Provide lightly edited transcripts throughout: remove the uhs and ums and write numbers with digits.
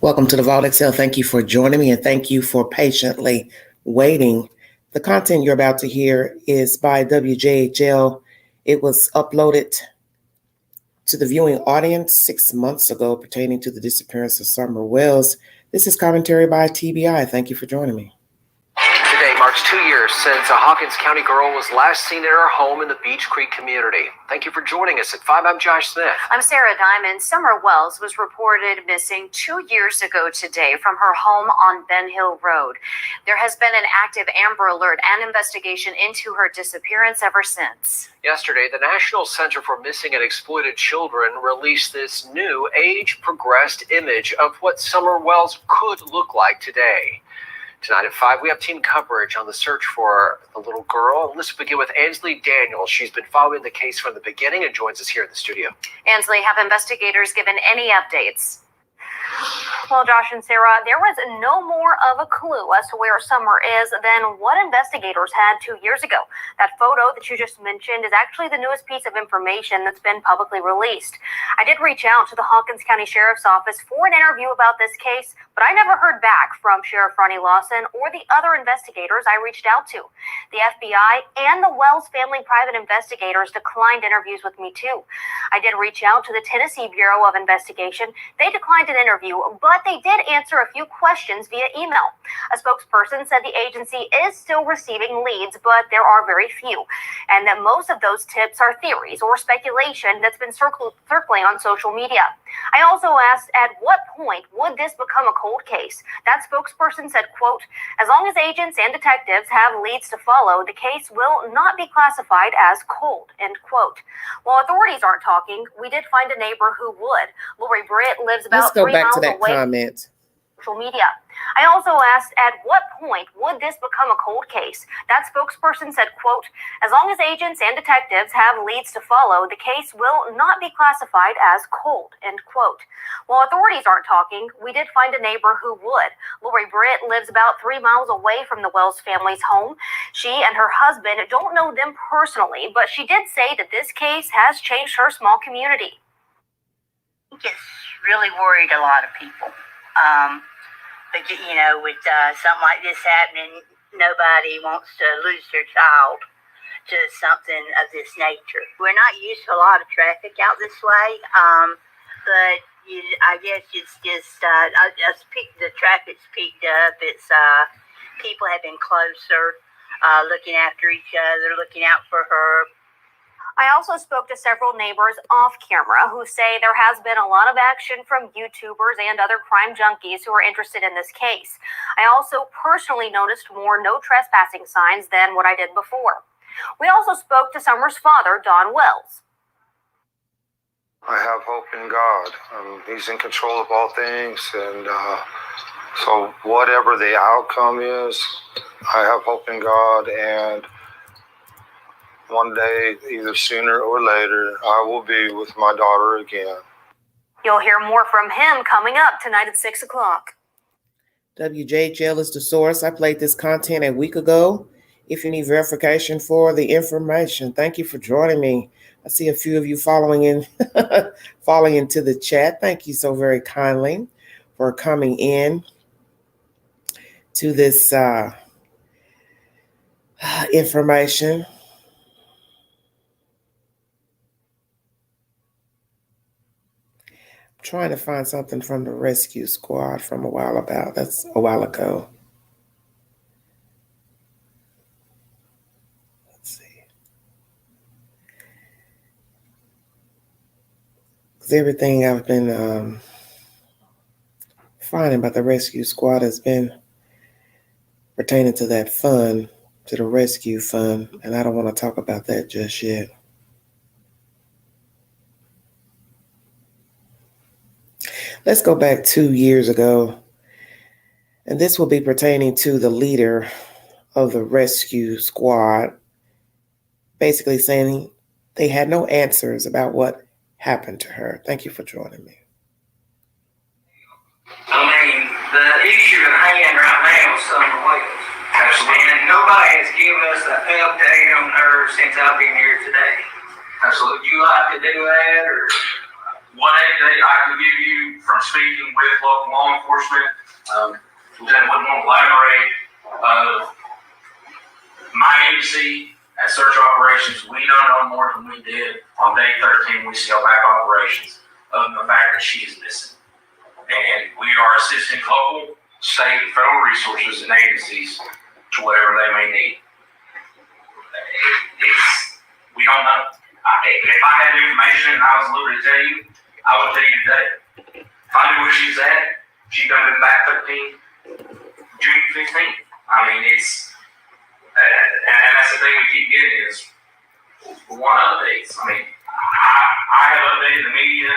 Welcome to the Vault Excel. Thank you for joining me and thank you for patiently waiting. The content you're about to hear is by WJHL. It was uploaded to the viewing audience 6 months ago pertaining to the disappearance of Summer Wells. This is commentary by TBI. Thank you for joining me. Today marks 2 years since a Hawkins County girl was last seen at her home in the Beech Creek community. Thank you for joining us at 5. I'm Josh Smith. I'm Sarah Diamond. Summer Wells was reported missing 2 years ago today from her home on Ben Hill Road. There has been an active Amber Alert and investigation into her disappearance ever since. Yesterday, the National Center for Missing and Exploited Children released this new age-progressed image of what Summer Wells could look like today. Tonight at 5, we have team coverage on the search for the little girl. Let's begin with Ansley Daniels. She's been following the case from the beginning and joins us here in the studio. Ansley, have investigators given any updates? Well, Josh and Sarah, there was no more of a clue as to where Summer is than what investigators had 2 years ago. That photo that you just mentioned is actually the newest piece of information that's been publicly released. I did reach out to the Hawkins County Sheriff's Office for an interview about this case, but I never heard back from Sheriff Ronnie Lawson or the other investigators I reached out to. The FBI and the Wells family private investigators declined interviews with me too. I did reach out to the Tennessee Bureau of Investigation. They declined an interview, but they did answer a few questions via email. A spokesperson said the agency is still receiving leads, but there are very few, and that most of those tips are theories or speculation that's been circling on social media. I also asked, at what point would this become a cold case? That spokesperson said, quote, "As long as agents and detectives have leads to follow, the case will not be classified as cold," end quote. While authorities aren't talking, we did find a neighbor who would. Lori Britt lives about 3 miles away. Comment. Social media. I also asked, at what point would this become a cold case? That spokesperson said, quote, "As long as agents and detectives have leads to follow, the case will not be classified as cold," end quote. While authorities aren't talking, we did find a neighbor who would. Lori Britt lives about 3 miles away from the Wells family's home. She and her husband don't know them personally, but she did say that this case has changed her small community. I think it's really worried a lot of people. But, you know, with something like this happening, nobody wants to lose their child to something of this nature. We're not used to a lot of traffic out this way, but I guess it's just the traffic's picked up. It's people have been closer, looking after each other, looking out for her. I also spoke to several neighbors off camera who say there has been a lot of action from YouTubers and other crime junkies who are interested in this case. I also personally noticed more no trespassing signs than what I did before. We also spoke to Summer's father, Don Wells. I have hope in God. He's in control of all things, and so whatever the outcome is, I have hope in God, and one day, either sooner or later, I will be with my daughter again. You'll hear more from him coming up tonight at 6 o'clock. WJHL is the source. I played this content a week ago. If you need verification for the information, thank you for joining me. I see a few of you following into the chat. Thank you so very kindly for coming in to this information. Trying to find something from the rescue squad from a while ago. Let's see. Because everything I've been finding about the rescue squad has been pertaining to that fund, to the rescue fund, and I don't want to talk about that just yet. Let's go back 2 years ago, and this will be pertaining to the leader of the rescue squad, basically saying they had no answers about what happened to her. Thank you for joining me. I mean, the issue at hand right now is Summer Wells. And nobody has given us an update on her since I've been here today. So would you like to do that, or? One update I can give you from speaking with local law enforcement, Lieutenant wouldn't want to elaborate. My agency at Search Operations, we don't know more than we did on day 13 we scaled back operations, other than the fact that she is missing. And we are assisting local, state, and federal resources and agencies to whatever they may need. We don't know. If I had the information and I was able to tell you, I would tell you today. If I knew where she's at, she'd done been back June 15th. I mean, and that's the thing we keep getting is one updates. I mean, I have updated the media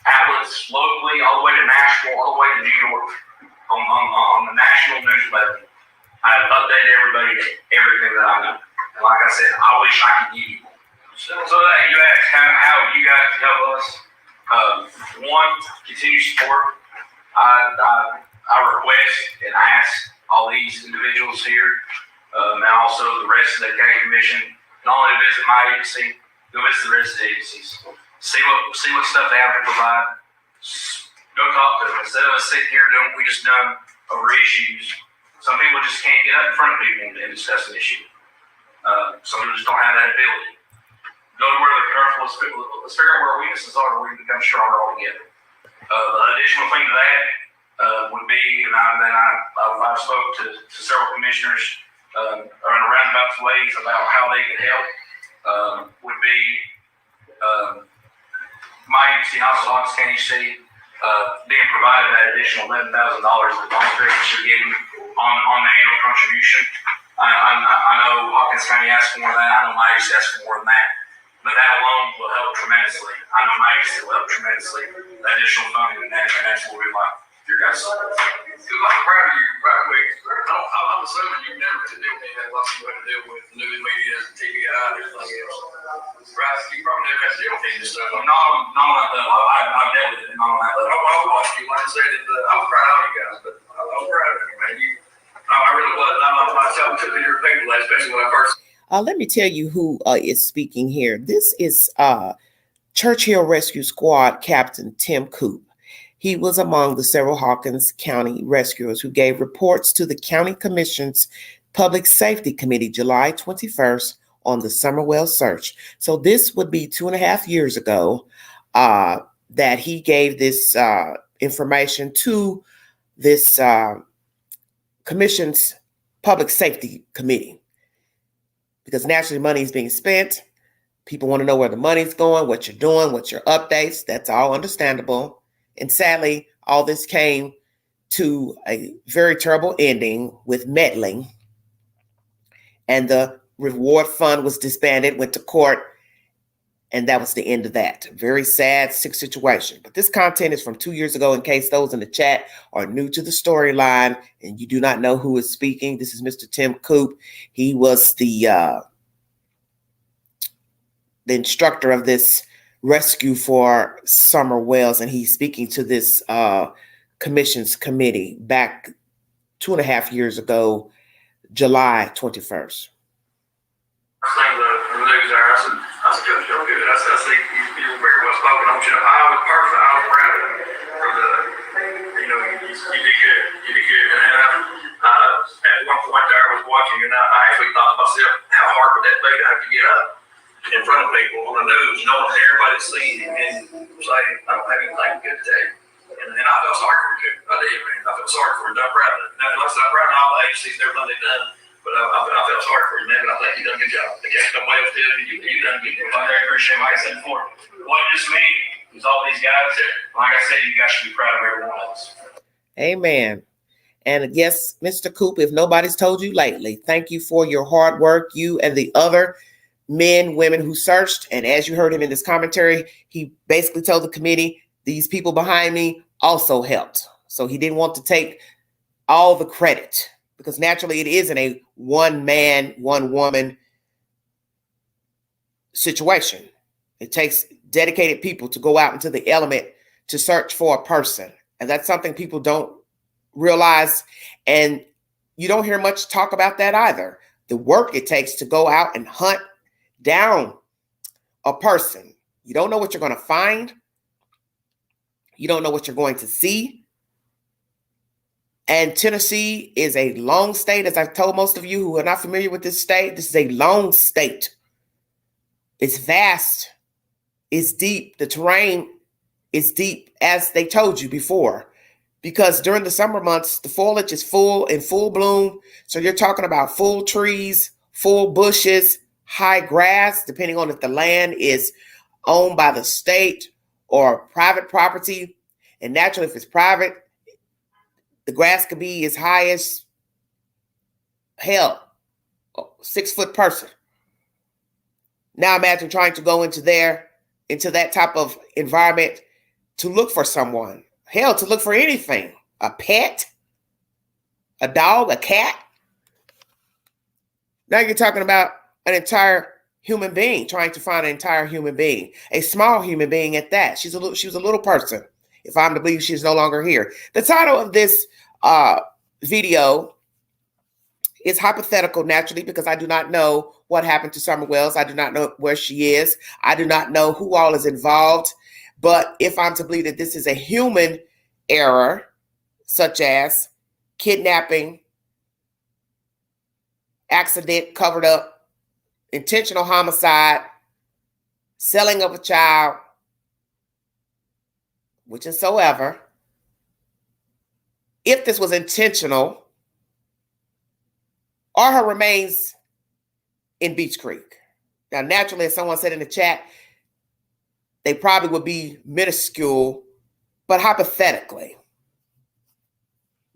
outlets locally, all the way to Nashville, all the way to New York, on the national news level. I have updated everybody to everything that I know. And like I said, I wish I could give you more. So that you ask how you guys can help us. One, continue support. I request and ask all these individuals here, and also the rest of the county commission, not only to visit my agency, go visit the rest of the agencies. See what stuff they have to provide. Go talk to them. Instead of us sitting here doing what we just done over issues, some people just can't get up in front of people and discuss an issue. Some people just don't have that ability. Go to where they're comfortable. Let's figure out where our weaknesses are, where we can become stronger all together. The additional thing to that would be, and I've spoke to several commissioners in roundabout ways about how they can help. Would be my agency, House County State, being provided that additional $11,000 that volunteers are getting on the annual contribution. I know Hawkins County asked for more than that. I know my agency asked for more than that. But that alone will help tremendously. I know my agency will help tremendously. The additional funding and that's what we like your guys. I'm proud of you, right quick. I'm assuming you've never had to deal with anything like you had to deal with news media, TVI, and everything else. Right? You probably never had to deal with any of this stuff. Not on that level. I've dealt with it, not on that level. I watched you, like I said, I was proud of you guys, but I was proud of you, man. I really was. I took to your people, especially when I first. Let me tell you who is speaking here. This is Churchill Rescue Squad Captain Tim Coop. He was among the several Hawkins County rescuers who gave reports to the County Commission's Public Safety Committee July 21st on the Summerwell search. So this would be 2.5 years ago that he gave this information to this Commission's Public Safety Committee. Because naturally money is being spent. People want to know where the money's going, what you're doing, what's your updates. That's all understandable. And sadly, all this came to a very terrible ending with meddling. And the reward fund was disbanded, went to court, and that was the end of that. Very sad, sick situation. But this content is from 2 years ago, in case those in the chat are new to the storyline and you do not know who is speaking. This is Mr. Tim Coop. He was the instructor of this rescue for Summer Wells, and he's speaking to this commission's committee back 2.5 years ago, July 21st. Seen the news there. I said, Judge, you're good. I see you're very well spoken. I was proud of you for you did good. You did good. And at one point there, I was watching you, and I actually thought to myself, how hard would that be to have to get up in front of people on the news, knowing that everybody's seeing it, and say, I don't have anything good today. And I felt sorry for you, too. I did, man. I felt sorry for you. I'm proud of it. Now, like I said, I'm proud of all the agencies and everything they've done. But I felt sorry for you, man, but I think you done a good job. The Captain Wells did, you done a good job. I appreciate it. Like I said before, what just me is all these guys, like I said, you guys should be proud of every one of us. Amen. And yes, Mr. Coop, if nobody's told you lately, thank you for your hard work, you and the other men, women who searched. And as you heard him in this commentary, he basically told the committee, these people behind me also helped. So he didn't want to take all the credit, because naturally it isn't a one man, one woman situation. It takes dedicated people to go out into the element to search for a person. And that's something people don't realize. And you don't hear much talk about that either. The work it takes to go out and hunt down a person. You don't know what you're going to find. You don't know what you're going to see. And Tennessee is a long state. As I've told most of you who are not familiar with this state, this is a long state. It's vast. It's deep. The terrain is deep, as they told you before, because during the summer months, the foliage is in full bloom. So you're talking about full trees, full bushes, high grass, depending on if the land is owned by the state or private property. And naturally, if it's private, the grass could be as high as hell, 6-foot person. Now imagine trying to go into that type of environment to look for someone. Hell, to look for anything. A pet, a dog, a cat. Now you're talking about an entire human being, trying to find an entire human being, a small human being at that. She was a little person, if I'm to believe she's no longer here. The title of this video is hypothetical, naturally, because I do not know what happened to Summer Wells. I do not know where she is. I do not know who all is involved. But if I'm to believe that this is a human error, such as kidnapping, accident covered up, intentional homicide, selling of a child, whichsoever, if this was intentional, are her remains in Beech Creek? Now, naturally, as someone said in the chat, they probably would be minuscule, but hypothetically,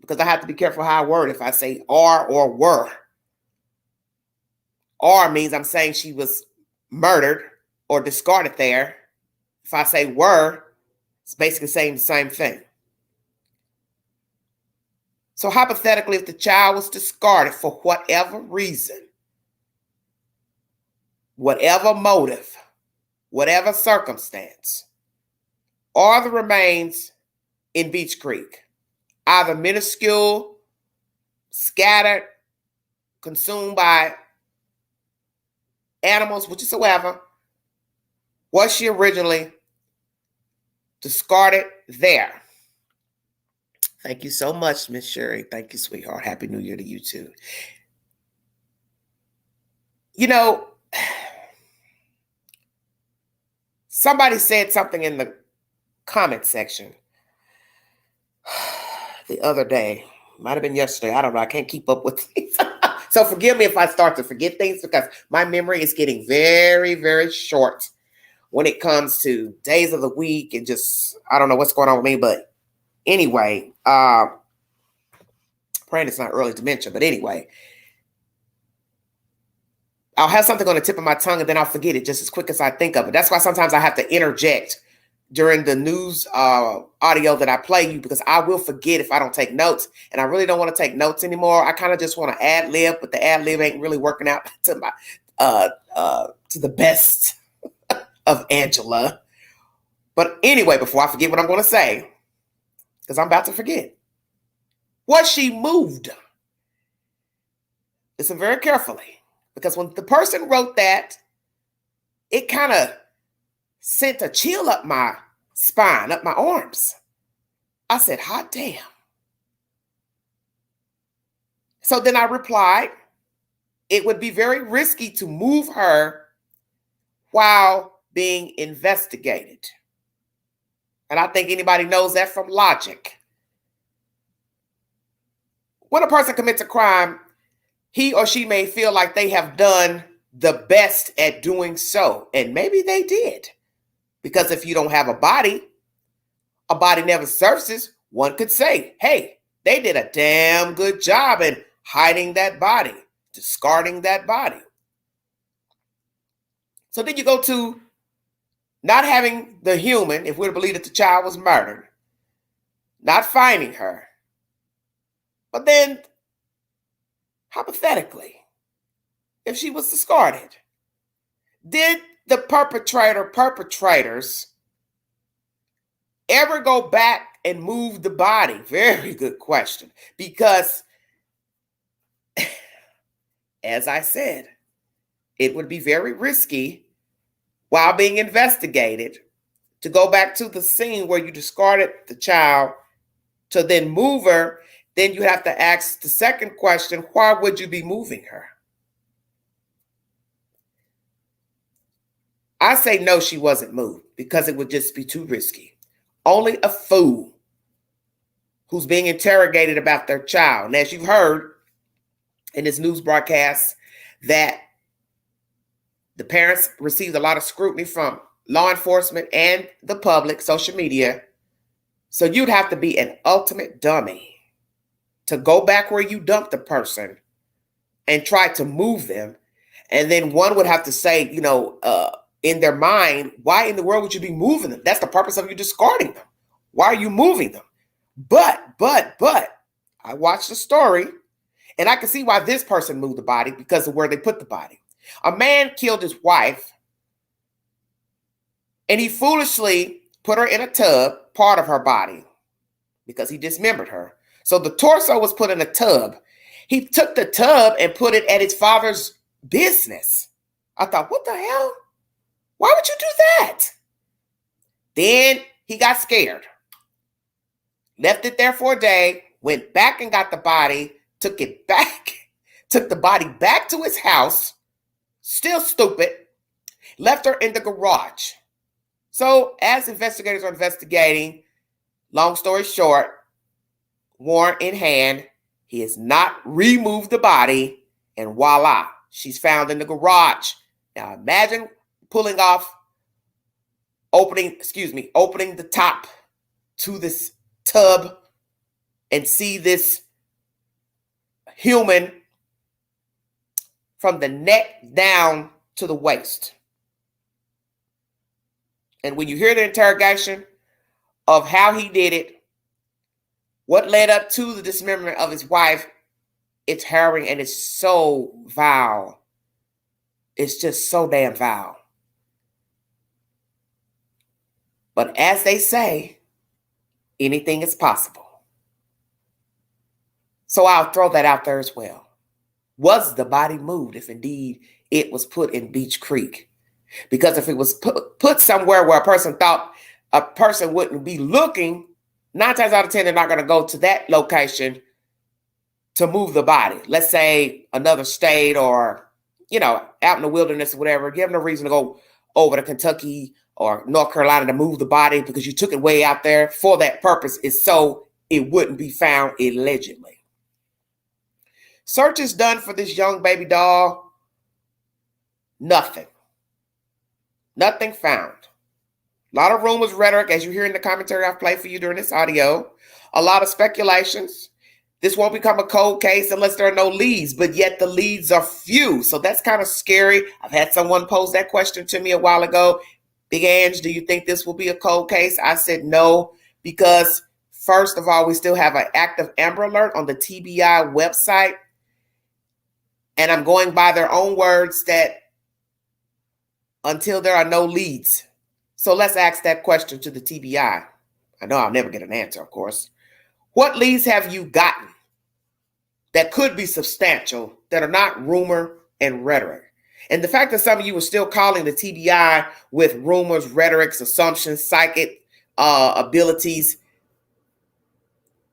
because I have to be careful how I word if I say are or were. Are means I'm saying she was murdered or discarded there. If I say were, it's basically saying the same thing. So hypothetically, if the child was discarded for whatever reason, whatever motive, whatever circumstance, are the remains in Beech Creek, either minuscule, scattered, consumed by animals, whichsoever, was she originally discarded there? Thank you so much, Miss Sherry. Thank you, sweetheart. Happy New Year to you too. You know, somebody said something in the comment section the other day. Might have been yesterday. I don't know. I can't keep up with things. So forgive me if I start to forget things, because my memory is getting very, very short when it comes to days of the week and just, I don't know what's going on with me. But anyway, praying it's not early dementia. But anyway, I'll have something on the tip of my tongue and then I'll forget it just as quick as I think of it. That's why sometimes I have to interject during the news audio that I play you, because I will forget if I don't take notes. And I really don't want to take notes anymore. I kind of just want to ad lib, but the ad lib ain't really working out to my to the best of Angela. But anyway, before I forget what I'm going to say, because I'm about to forget, was she moved? Listen very carefully, because when the person wrote that, it kind of sent a chill up my spine, up my arms. I said, hot damn. So then I replied, it would be very risky to move her while being investigated. And I think anybody knows that from logic. When a person commits a crime, he or she may feel like they have done the best at doing so. And maybe they did. Because if you don't have a body never surfaces, one could say, hey, they did a damn good job in hiding that body, discarding that body. So then you go to not having the human, if we're to believe that the child was murdered, not finding her. But then, hypothetically, if she was discarded, did the perpetrators ever go back and move the body? Very good question. Because, as I said, it would be very risky while being investigated to go back to the scene where you discarded the child to then move her, then you have to ask the second question, why would you be moving her? I say no, she wasn't moved because it would just be too risky. Only a fool who's being interrogated about their child. And as you've heard in this news broadcast, that the parents received a lot of scrutiny from law enforcement and the public, social media. So you'd have to be an ultimate dummy to go back where you dumped the person and try to move them. And then one would have to say, in their mind, why in the world would you be moving them? That's the purpose of you discarding them. Why are you moving them? But, I watched the story and I can see why this person moved the body because of where they put the body. A man killed his wife and he foolishly put her in a tub, part of her body, because he dismembered her. So the torso was put in a tub. He took the tub and put it at his father's business. I thought, what the hell? Why would you do that? Then he got scared. Left it there for a day, went back and got the body, took it back, took the body back to his house, still stupid, left her in the garage. So as investigators are investigating, long story short, warrant in hand, he has not removed the body, and voila, she's found in the garage. Now imagine pulling off, opening the top to this tub and see this human from the neck down to the waist. And when you hear the interrogation of how he did it, what led up to the dismemberment of his wife, it's harrowing and it's so vile. It's just so damn vile. But as they say, anything is possible. So I'll throw that out there as well. Was the body moved if indeed it was put in Beech Creek? Because if it was put somewhere where a person thought a person wouldn't be looking, 9 times out of 10, they're not going to go to that location to move the body. Let's say another state or, out in the wilderness or whatever. You have no reason to go over to Kentucky or North Carolina to move the body because you took it way out there for that purpose, is so it wouldn't be found allegedly. Search is done for this young baby doll. Nothing. Nothing found. A lot of rumors, rhetoric, as you hear in the commentary I've played for you during this audio. A lot of speculations. This won't become a cold case unless there are no leads, but yet the leads are few. So that's kind of scary. I've had someone pose that question to me a while ago. Big Ange, do you think this will be a cold case? I said no, because first of all, we still have an active Amber Alert on the TBI website. And I'm going by their own words that until there are no leads. So let's ask that question to the TBI. I know I'll never get an answer, of course. What leads have you gotten that could be substantial, that are not rumor and rhetoric? And the fact that some of you are still calling the TBI with rumors, rhetorics, assumptions, psychic abilities,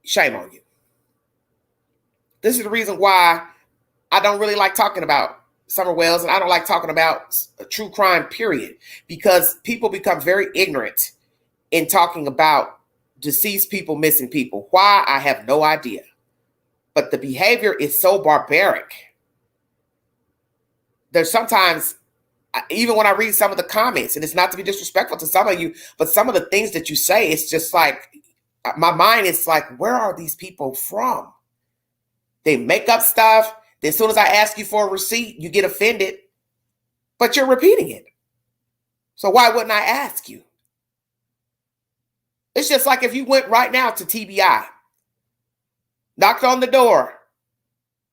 shame on you. This is the reason why I don't really like talking about Summer Wells, and I don't like talking about a true crime, period, because people become very ignorant in talking about deceased people, missing people. Why? I have no idea. But the behavior is so barbaric. There's sometimes, even when I read some of the comments, and it's not to be disrespectful to some of you, but some of the things that you say, it's just like, my mind is like, where are these people from? They make up stuff. Then as soon as I ask you for a receipt, you get offended, but you're repeating it. So why wouldn't I ask you? It's just like if you went right now to TBI, knocked on the door,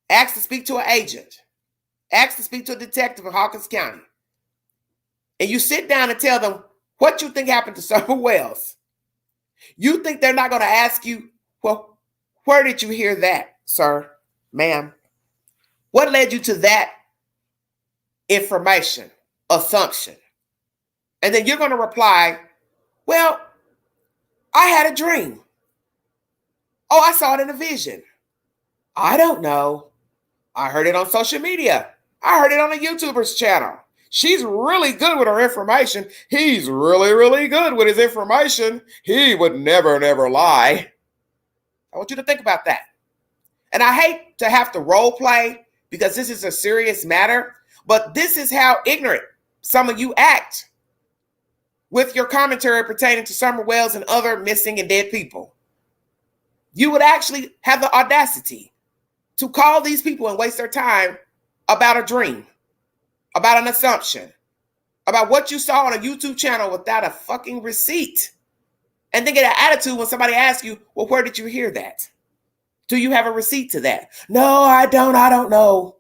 asked to speak to an agent, asked to speak to a detective in Hawkins County, and you sit down and tell them what you think happened to Summer Wells. You think they're not going to ask you, well, where did you hear that, sir, ma'am? What led you to that information, assumption? And then you're going to reply, Well, I had a dream. Oh, I saw it in a vision. I don't know. I heard it on social media. I heard it on a YouTuber's channel. She's really good with her information. He's really, really good with his information. He would never, never lie. I want you to think about that. And I hate to have to role play because this is a serious matter, but this is how ignorant some of you act with your commentary pertaining to Summer Wells and other missing and dead people. You would actually have the audacity to call these people and waste their time about a dream, about an assumption, about what you saw on a YouTube channel without a fucking receipt. And then get an attitude when somebody asks you, well, where did you hear that? Do you have a receipt to that? No, I don't know.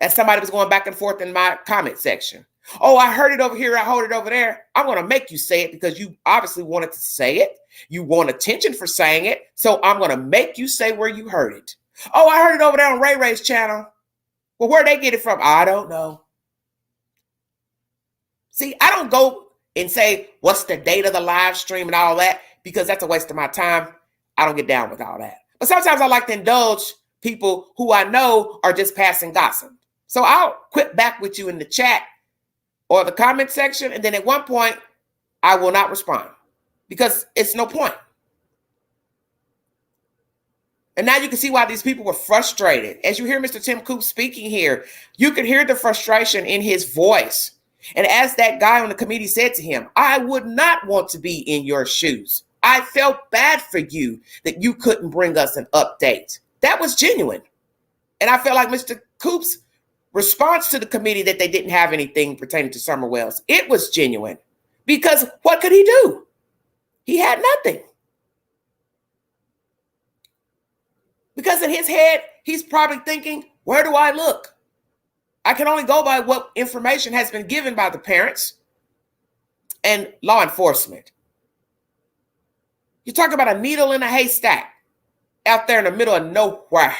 As somebody was going back and forth in my comment section. Oh, I heard it over here. I heard it over there. I'm going to make you say it because you obviously wanted to say it. You want attention for saying it. So I'm going to make you say where you heard it. Oh, I heard it over there on Ray Ray's channel. Well, where'd they get it from? I don't know. See, I don't go and say, what's the date of the live stream and all that, because that's a waste of my time. I don't get down with all that. But sometimes I like to indulge people who I know are just passing gossip. So I'll quit back with you in the chat or the comment section. And then at one point, I will not respond because it's no point. And now you can see why these people were frustrated. As you hear Mr. Tim Coop speaking here, you can hear the frustration in his voice. And as that guy on the committee said to him, I would not want to be in your shoes. I felt bad for you that you couldn't bring us an update. That was genuine. And I felt like Mr. Coop's response to the committee that they didn't have anything pertaining to Summer Wells, it was genuine. Because what could he do? He had nothing. Because in his head, he's probably thinking, where do I look? I can only go by what information has been given by the parents and law enforcement. You talk about a needle in a haystack out there in the middle of nowhere.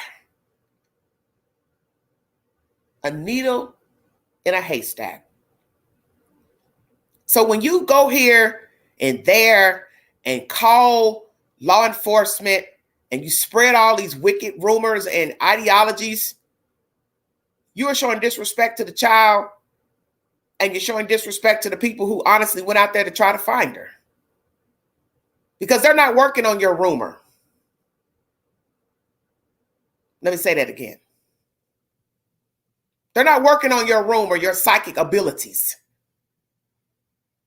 A needle in a haystack. So when you go here and there and call law enforcement and you spread all these wicked rumors and ideologies, you are showing disrespect to the child and you're showing disrespect to the people who honestly went out there to try to find her. Because they're not working on your rumor. Let me say that again. They're not working on your rumor, your psychic abilities.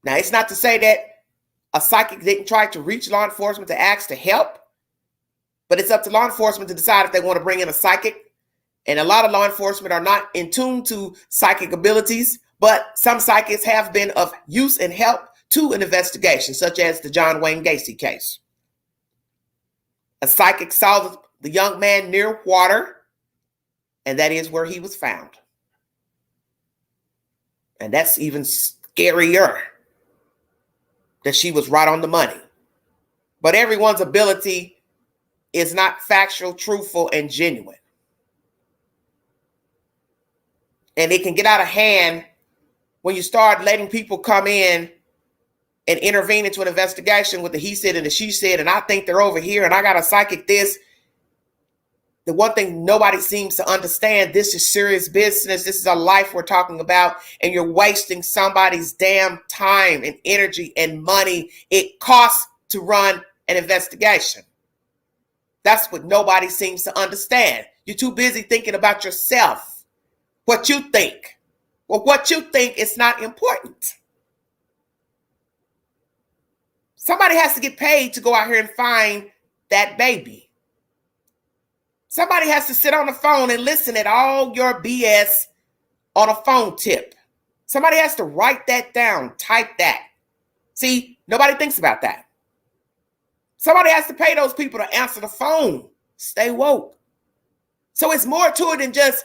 Now, it's not to say that a psychic didn't try to reach law enforcement to ask to help, but it's up to law enforcement to decide if they want to bring in a psychic. And a lot of law enforcement are not in tune to psychic abilities, but some psychics have been of use and help to an investigation, such as the John Wayne Gacy case. A psychic saw the young man near water, and that is where he was found. And that's even scarier, that she was right on the money. But everyone's ability is not factual, truthful, and genuine. And it can get out of hand when you start letting people come in and intervene into an investigation with the he said and the she said, and I think they're over here, and I got a psychic this. The one thing nobody seems to understand, this is serious business. This is a life we're talking about, and you're wasting somebody's damn time and energy and money. It costs to run an investigation. That's what nobody seems to understand. You're too busy thinking about yourself, what you think. Well, what you think is not important. Somebody has to get paid to go out here and find that baby. Somebody has to sit on the phone and listen at all your BS on a phone tip. Somebody has to write that down, type that. See, nobody thinks about that. Somebody has to pay those people to answer the phone. Stay woke. So it's more to it than just,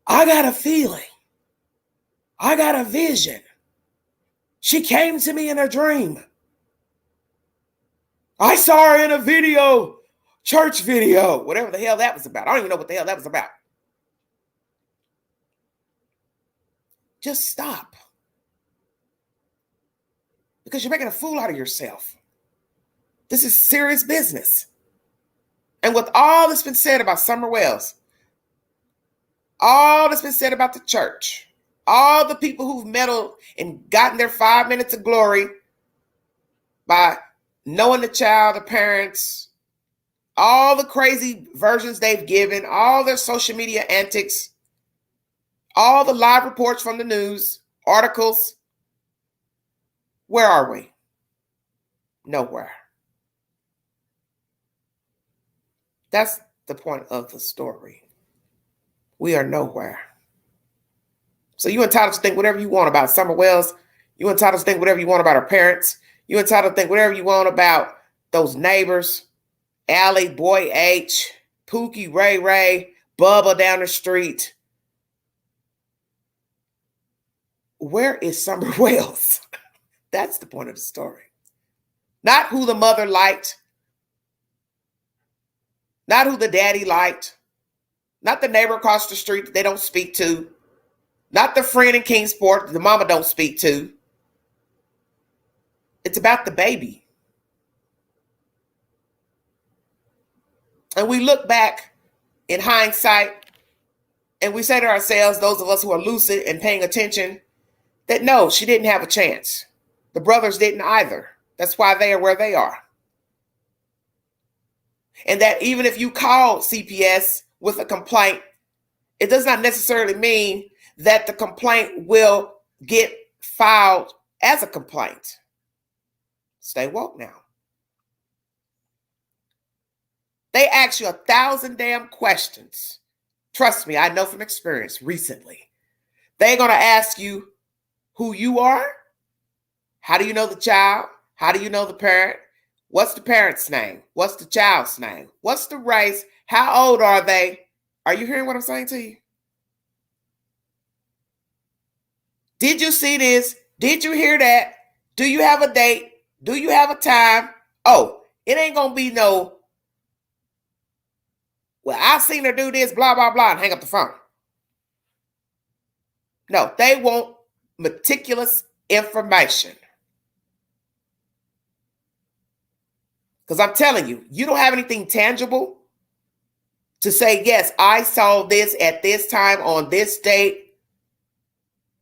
I got a feeling. I got a vision. She came to me in a dream. I saw her in a video, church video, whatever the hell that was about. I don't even know what the hell that was about. Just stop. because you're making a fool out of yourself. This is serious business. And with all that's been said about Summer Wells, all that's been said about the church, all the people who've meddled and gotten their 5 minutes of glory by knowing the child, the parents, all the crazy versions they've given, all their social media antics, all the live reports from the news, articles. Where are we? Nowhere. That's the point of the story. We are nowhere. So you're entitled to think whatever you want about Summer Wells. You're entitled to think whatever you want about her parents. You're entitled to think whatever you want about those neighbors, Allie, Boy H, Pookie, Ray Ray, Bubba down the street. Where is Summer Wells? That's the point of the story. Not who the mother liked. Not who the daddy liked. Not the neighbor across the street that they don't speak to. Not the friend in Kingsport that the mama don't speak to. It's about the baby. And we look back in hindsight and we say to ourselves, those of us who are lucid and paying attention, that no, she didn't have a chance. The brothers didn't either. That's why they are where they are. And that even if you call CPS with a complaint, it does not necessarily mean that the complaint will get filed as a complaint. Stay woke now. They ask you 1,000 damn questions. Trust me, I know from experience recently. They're going to ask you who you are. How do you know the child? How do you know the parent? What's the parent's name? What's the child's name? What's the race? How old are they? Are you hearing what I'm saying to you? Did you see this? Did you hear that? Do you have a date? Do you have a time? Oh, it ain't going to be no, well, I've seen her do this, blah, blah, blah, and hang up the phone. No, they want meticulous information. Because I'm telling you, you don't have anything tangible to say, yes, I saw this at this time on this date.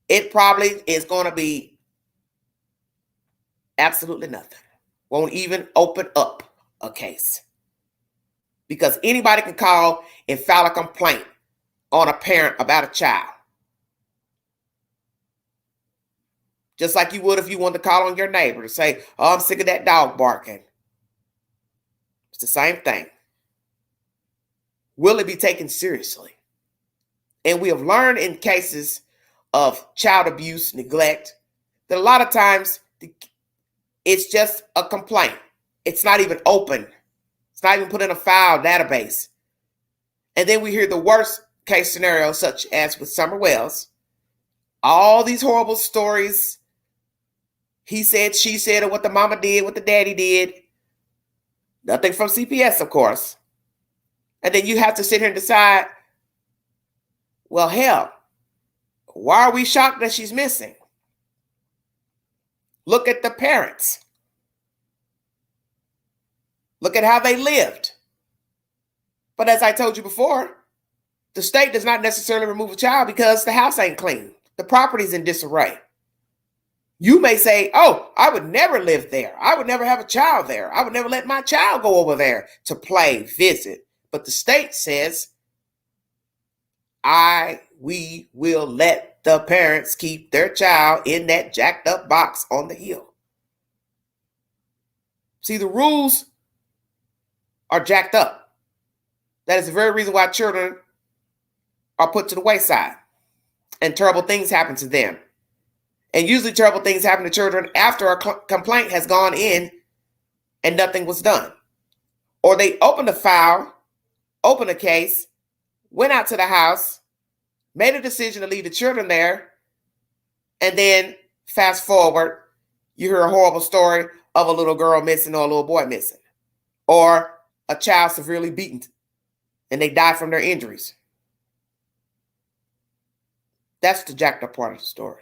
It probably is going to be absolutely nothing. Won't even open up a case. Because anybody can call and file a complaint on a parent about a child. Just like you would if you wanted to call on your neighbor to say, oh, I'm sick of that dog barking. It's the same thing. Will it be taken seriously? And we have learned in cases of child abuse, neglect, that a lot of times it's just a complaint. It's not even open. It's not even put in a file database. And then we hear the worst case scenario, such as with Summer Wells. All these horrible stories. He said, she said, or what the mama did, what the daddy did. Nothing from CPS, of course. And then you have to sit here and decide, well, hell, why are we shocked that she's missing? Look at the parents. Look at how they lived. But as I told you before, the state does not necessarily remove a child because the house ain't clean. The property's in disarray. You may say, oh, I would never live there. I would never have a child there. I would never let my child go over there to play, visit. But the state says, we will let the parents keep their child in that jacked up box on the hill. See, the rules are jacked up. That is the very reason why children are put to the wayside and terrible things happen to them. And usually terrible things happen to children after a complaint has gone in and nothing was done. Or they opened a file, opened a case, went out to the house, made a decision to leave the children there, and then fast forward, you hear a horrible story of a little girl missing or a little boy missing. Or a child severely beaten and they die from their injuries. That's the jacked up part of the story.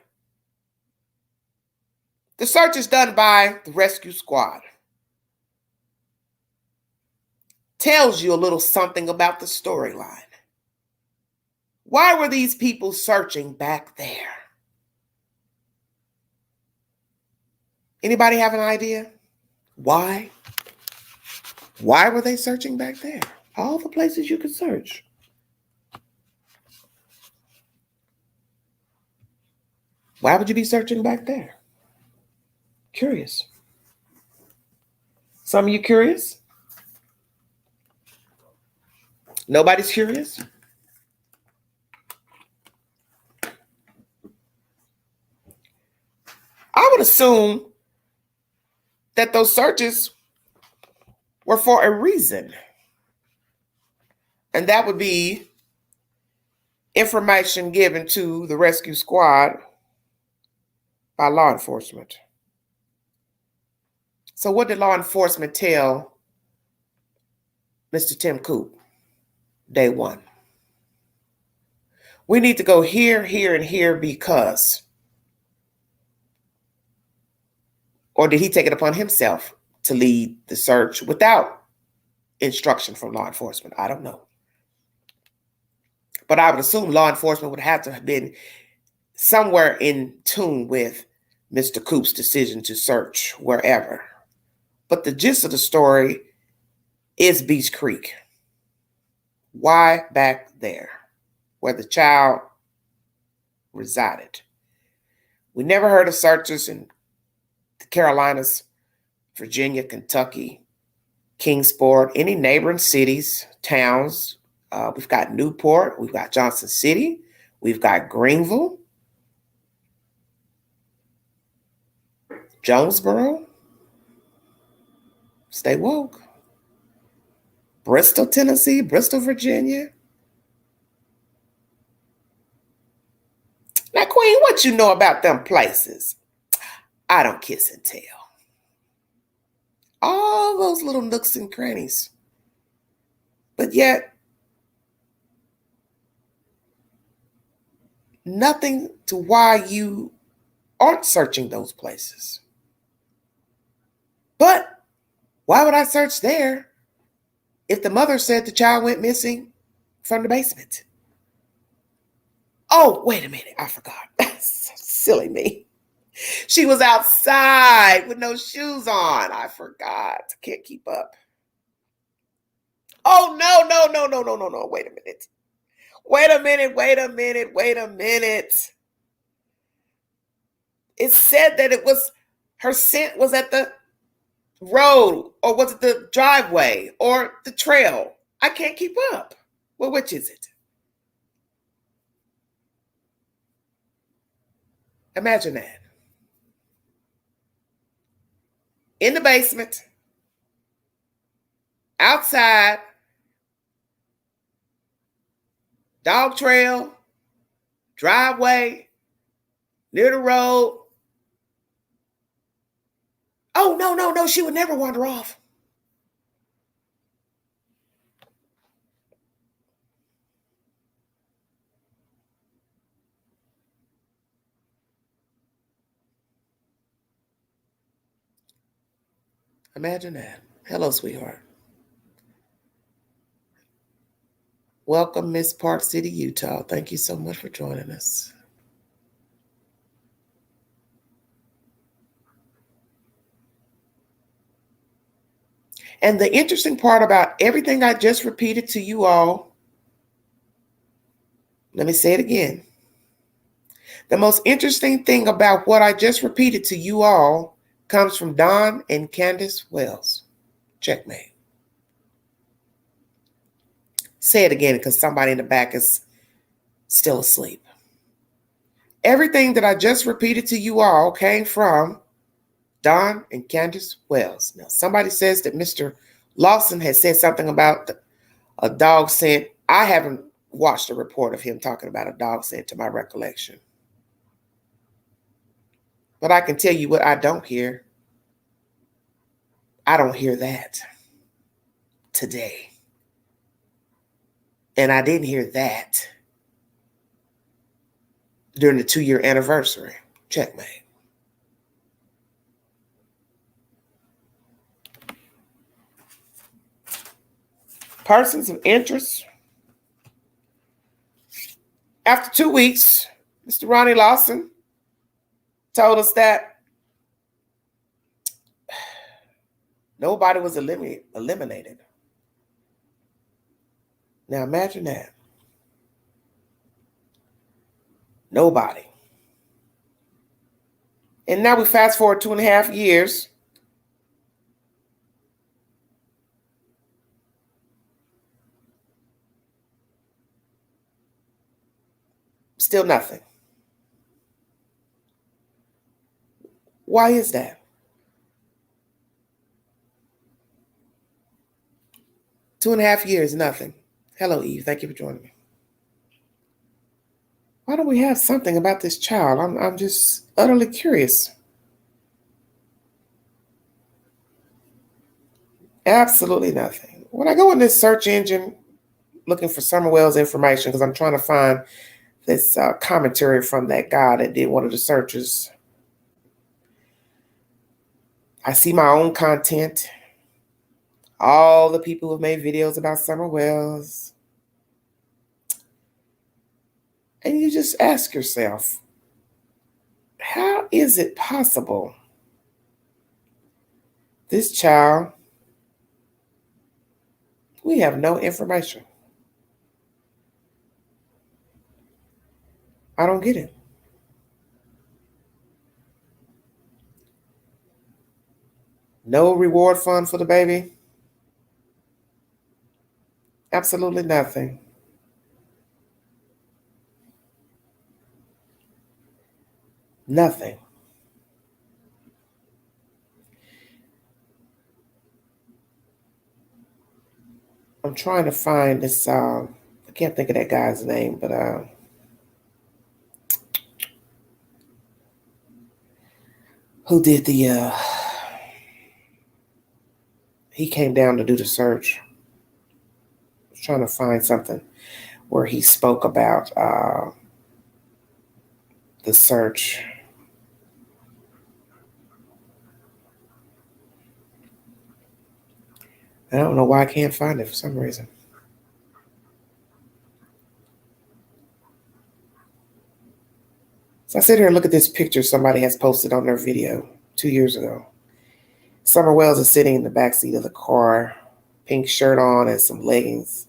The search is done by the rescue squad. Tells you a little something about the storyline. Why were these people searching back there? Anybody have an idea? Why? Why were they searching back there? All the places you could search. Why would you be searching back there? Curious. Some of you curious? Nobody's curious? I would assume that those searches were for a reason. And that would be information given to the rescue squad by law enforcement. So what did law enforcement tell Mr. Tim Coop day one? We need to go here, here, and here because. Or did he take it upon himself to lead the search without instruction from law enforcement? I don't know. But I would assume law enforcement would have to have been somewhere in tune with Mr. Coop's decision to search wherever. But the gist of the story is Beech Creek. Why back there, where the child resided? We never heard of searches in the Carolinas, Virginia, Kentucky, Kingsport, any neighboring cities, towns. We've got Newport, we've got Johnson City, we've got Greenville, Jonesboro, stay woke, Bristol, Tennessee, Bristol, Virginia. Now, Queen, what you know about them places? I don't kiss and tell. All those little nooks and crannies. But yet, nothing to why you aren't searching those places. But why would I search there if the mother said the child went missing from the basement? Oh, wait a minute. I forgot. Silly me. She was outside with no shoes on. I forgot. Can't keep up. Oh, no. Wait a minute. It said that it was, her scent was at the road, or was it the driveway or the trail? I can't keep up. Well, which is it? Imagine that. In the basement, outside, dog trail, driveway, near the road. Oh, no, she would never wander off. Imagine that. Hello, sweetheart. Welcome, Miss Park City, Utah. Thank you so much for joining us. And the interesting part about everything I just repeated to you all, let me say it again. The most interesting thing about what I just repeated to you all comes from Don and Candace Wells. Checkmate. Say it again because somebody in the back is still asleep. Everything that I just repeated to you all came from Don and Candace Wells. Now, somebody says that Mr. Lawson has said something about a dog scent. I haven't watched a report of him talking about a dog scent to my recollection. But I can tell you what I don't hear. I don't hear that today. And I didn't hear that during the 2-year anniversary. Checkmate. persons of interest. After 2 weeks, Mr. Ronnie Lawson told us that nobody was eliminated. Now imagine that. Nobody. And now we fast forward 2.5 years. Still nothing. Why is that? 2.5 years, nothing. Hello, Eve. Thank you for joining me. Why don't we have something about this child? I'm just utterly curious. Absolutely nothing. When I go in this search engine looking for Summer Wells information, because I'm trying to find this commentary from that guy that did one of the searches, I see my own content. All the people who have made videos about Summer Wells. And you just ask yourself, how is it possible this child, we have no information? I don't get it. No reward fund for the baby. Absolutely nothing. Nothing. I'm trying to find this, I can't think of that guy's name, but who did the, he came down to do the search. I was trying to find something where he spoke about the search. I don't know why I can't find it for some reason. So I sit here and look at this picture somebody has posted on their video 2 years ago. Summer Wells is sitting in the backseat of the car, pink shirt on and some leggings,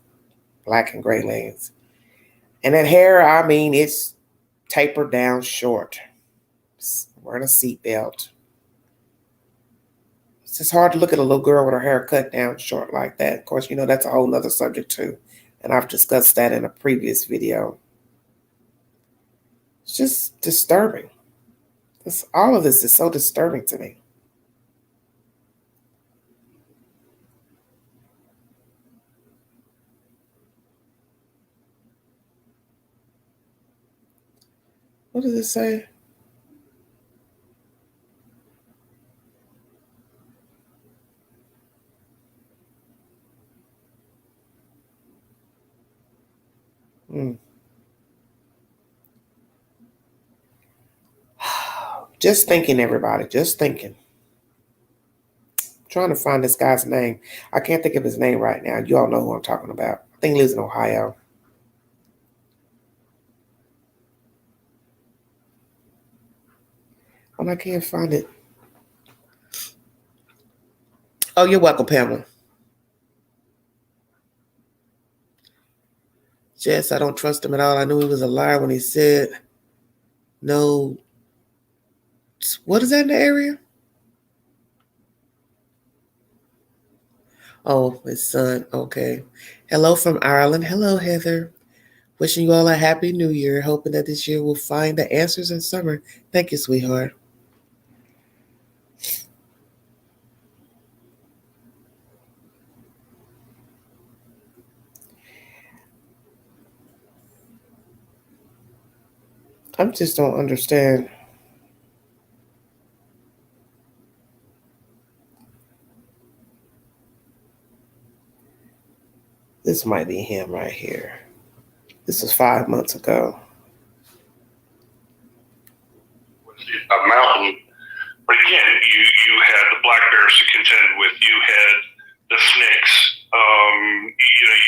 black and gray leggings. And that hair, I mean, it's tapered down short. Wearing a seatbelt. It's just hard to look at a little girl with her hair cut down short like that. Of course, you know, that's a whole nother subject too. And I've discussed that in a previous video. It's just disturbing. All of this is so disturbing to me. What does it say? Just thinking, everybody. Just thinking. Trying to find this guy's name. I can't think of his name right now. You all know who I'm talking about. I think he lives in Ohio. And I can't find it. Oh, you're welcome, Pamela. Jess, I don't trust him at all. I knew he was a liar when he said no. What is that in the area? Oh, his son. Okay. Hello from Ireland. Hello, Heather. Wishing you all a happy new year. Hoping that this year will find the answers in summer. Thank you, sweetheart. I just don't understand. This might be him right here. This was 5 months ago. A mountain, but again, you had the black bears to contend with. You had the snakes. You know,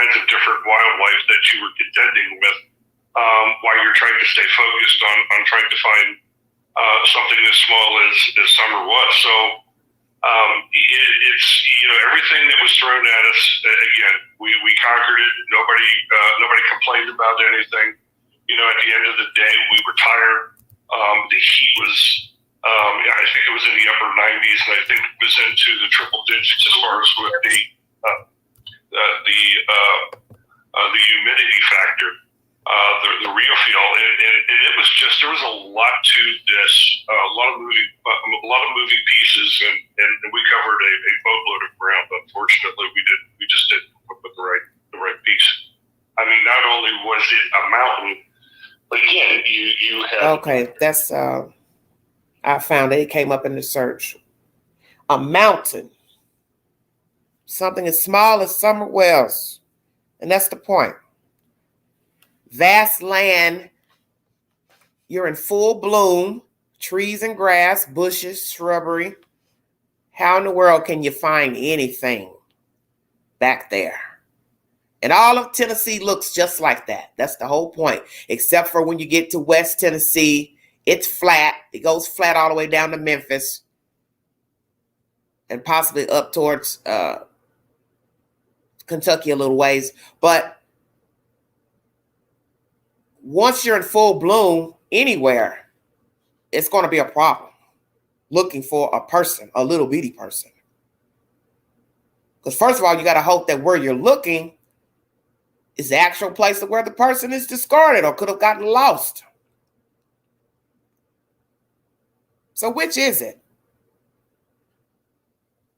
kinds of different wildlife that you were contending with while you're trying to stay focused on trying to find something as small as summer was. So it's everything that was thrown at us. Again, we conquered it. Nobody complained about anything. At the end of the day, we were tired. The heat was, I think it was in the upper 90s, and I think it was into the triple digits as far as with the humidity factor, the real feel, and it was just, there was a lot to this, a lot of moving pieces, and we covered a boatload of ground. But unfortunately, we just didn't come up with the right piece. I mean, not only was it a mountain, but again, you had. Okay, that's I found it. It came up in the search. A mountain. Something as small as summer wells. And that's the point. Vast land. You're in full bloom. Trees and grass, bushes, shrubbery. How in the world can you find anything back there? And all of Tennessee looks just like that. That's the whole point. Except for when you get to West Tennessee, it's flat. It goes flat all the way down to Memphis. And possibly up towards Kentucky a little ways. But once you're in full bloom anywhere, it's going to be a problem looking for a person, a little bitty person. Because first of all, you got to hope that where you're looking is the actual place of where the person is discarded or could have gotten lost. So which is it?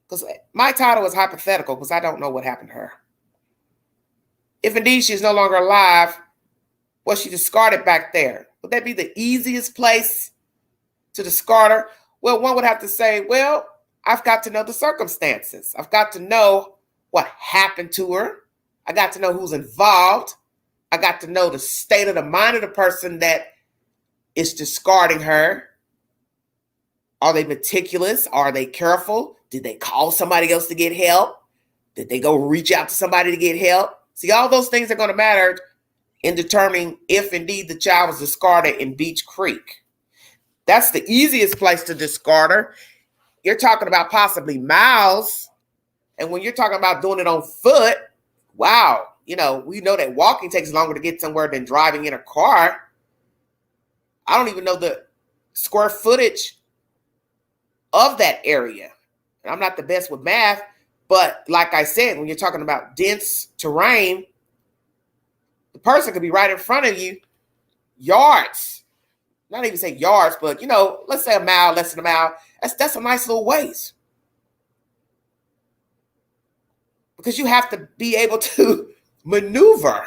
Because my title is hypothetical because I don't know what happened to her. If indeed she is no longer alive, was she discarded back there? Would that be the easiest place to discard her? Well, one would have to say, well, I've got to know the circumstances. I've got to know what happened to her. I got to know who's involved. I got to know the state of the mind of the person that is discarding her. Are they meticulous? Are they careful? Did they call somebody else to get help? Did they go reach out to somebody to get help? See, all those things are going to matter in determining if indeed the child was discarded in Beech Creek. That's the easiest place to discard her. You're talking about possibly miles. And when you're talking about doing it on foot, wow, we know that walking takes longer to get somewhere than driving in a car. I don't even know the square footage of that area. And I'm not the best with math, but like I said, when you're talking about dense terrain, the person could be right in front of you, yards. Not even say yards, but let's say a mile, less than a mile. That's a nice little ways. Because you have to be able to maneuver.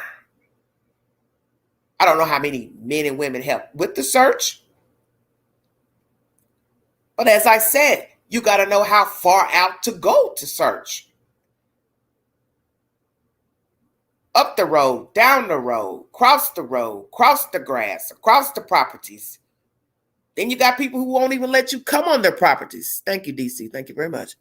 I don't know how many men and women help with the search. But as I said, you got to know how far out to go to search. Up the road, down the road, cross the grass, across the properties. Then you got people who won't even let you come on their properties. Thank you, DC. Thank you very much.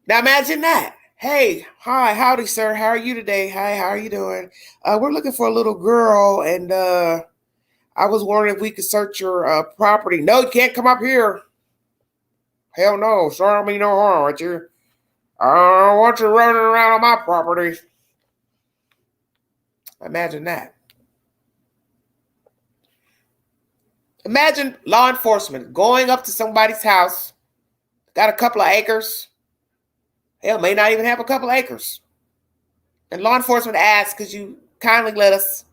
Now imagine that. Hey, hi, howdy, sir. How are you today? Hi, how are you doing? We're looking for a little girl, and I was wondering if we could search your property. No, you can't come up here. Hell no, sir. I mean no harm with you. I don't want you running around on my property. Imagine that. Imagine law enforcement going up to somebody's house, got a couple of acres. Hell, may not even have a couple of acres. And law enforcement asks, could you kindly let us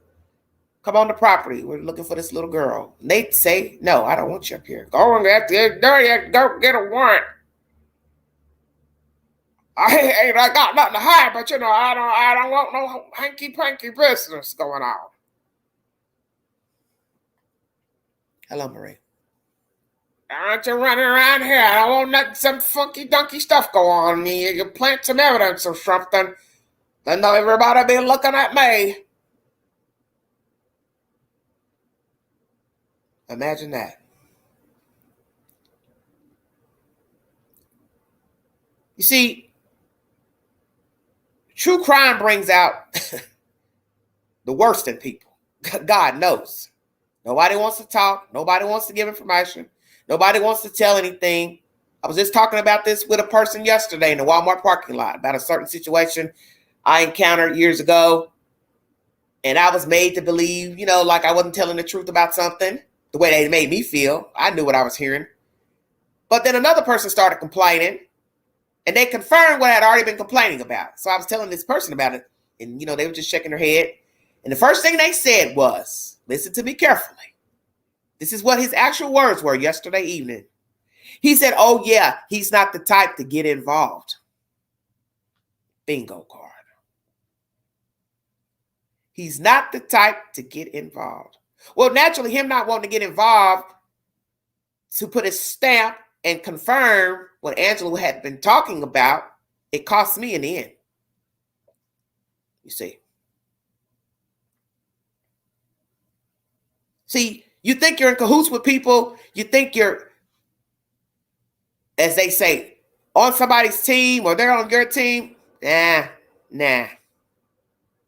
come on the property? We're looking for this little girl. And they say, no, I don't want you up here. Go and get a warrant. I got nothing to hide, but I don't want no hanky-panky business going on. Hello, Marie. Aren't you running around here? I don't want some funky dunky stuff go on. You plant some evidence or something. Then everybody be looking at me. Imagine that. You see, true crime brings out the worst in people. God knows. Nobody wants to talk. Nobody wants to give information. Nobody wants to tell anything. I was just talking about this with a person yesterday in the Walmart parking lot about a certain situation I encountered years ago. And I was made to believe, like I wasn't telling the truth about something, the way they made me feel. I knew what I was hearing. But then another person started complaining, and they confirmed what I had already been complaining about. So I was telling this person about it, and, they were just shaking their head. And the first thing they said was, listen to me carefully. This is what his actual words were yesterday evening. He said, oh, yeah, he's not the type to get involved. Bingo card. He's not the type to get involved. Well, naturally, him not wanting to get involved to put his stamp and confirm what Angela had been talking about, it cost me in the end. You see. See, you think you're in cahoots with people. You think you're, as they say, on somebody's team or they're on your team. Nah,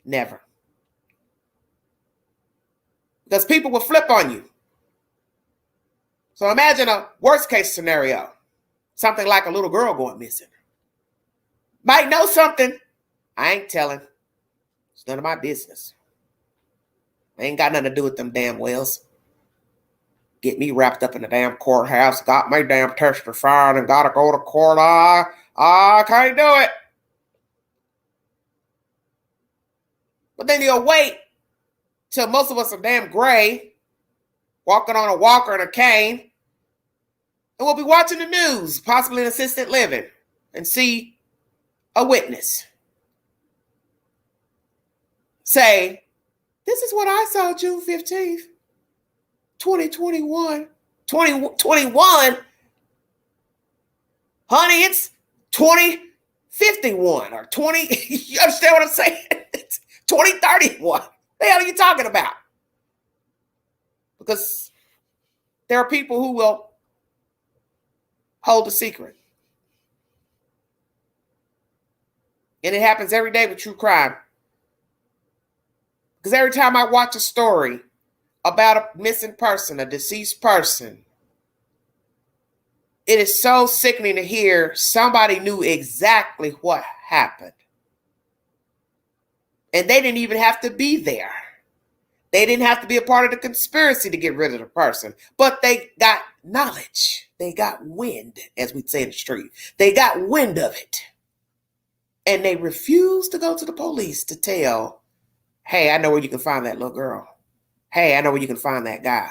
never. Because people will flip on you. So imagine a worst case scenario. Something like a little girl going missing. Might know something. I ain't telling. It's none of my business. I ain't got nothing to do with them damn wells. Get me wrapped up in the damn courthouse. Got my damn testifying and got to go to court. I can't do it. But then you'll wait till most of us are damn gray, walking on a walker and a cane, and we'll be watching the news, possibly in assisted living, and see a witness say, this is what I saw June 15th, 2021. 2021? Honey, it's 2051 or 20, you understand what I'm saying? It's 2031. The hell are you talking about? Because there are people who will hold a secret. And it happens every day with true crime. Because every time I watch a story about a missing person, a deceased person, it is so sickening to hear somebody knew exactly what happened. And they didn't even have to be there. They didn't have to be a part of the conspiracy to get rid of the person. But they got knowledge. They got wind, as we'd say in the street. They got wind of it. And they refused to go to the police to tell, hey, I know where you can find that little girl. Hey, I know where you can find that guy.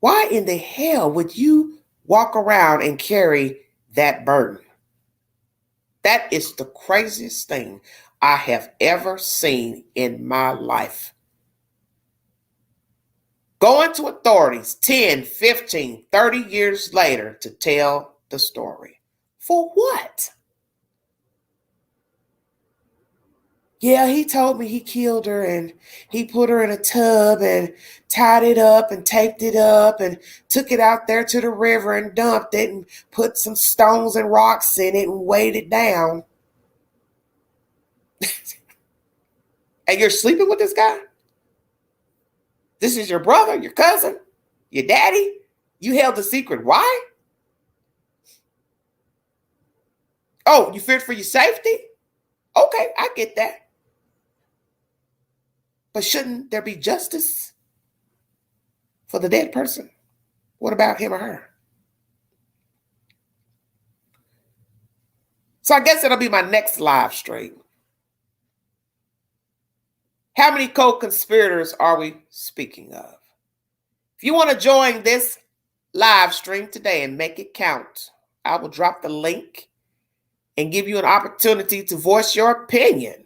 Why in the hell would you walk around and carry that burden? That is the craziest thing I have ever seen in my life. Going to authorities 10, 15, 30 years later to tell the story. For what? Yeah, he told me he killed her and he put her in a tub and tied it up and taped it up and took it out there to the river and dumped it and put some stones and rocks in it and weighed it down. And you're sleeping with this guy? This is your brother, your cousin, your daddy? You held the secret. Why? Oh, you feared for your safety? Okay, I get that. But shouldn't there be justice for the dead person? What about him or her? So I guess it'll be my next live stream. How many co-conspirators are we speaking of? If you want to join this live stream today and make it count, I will drop the link and give you an opportunity to voice your opinion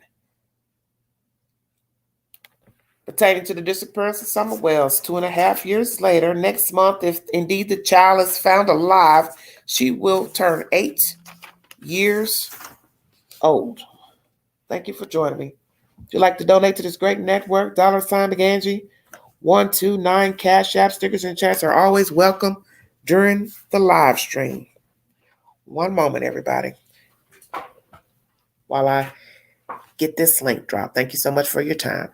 pertaining to the disappearance of Summer Wells 2.5 years later. Next month, if indeed the child is found alive, she will turn 8 years old. Thank you for joining me. If you'd like to donate to this great network, $McAngie 129 Cash App, stickers and chats are always welcome during the live stream. One moment, everybody, while I get this link dropped. Thank you so much for your time.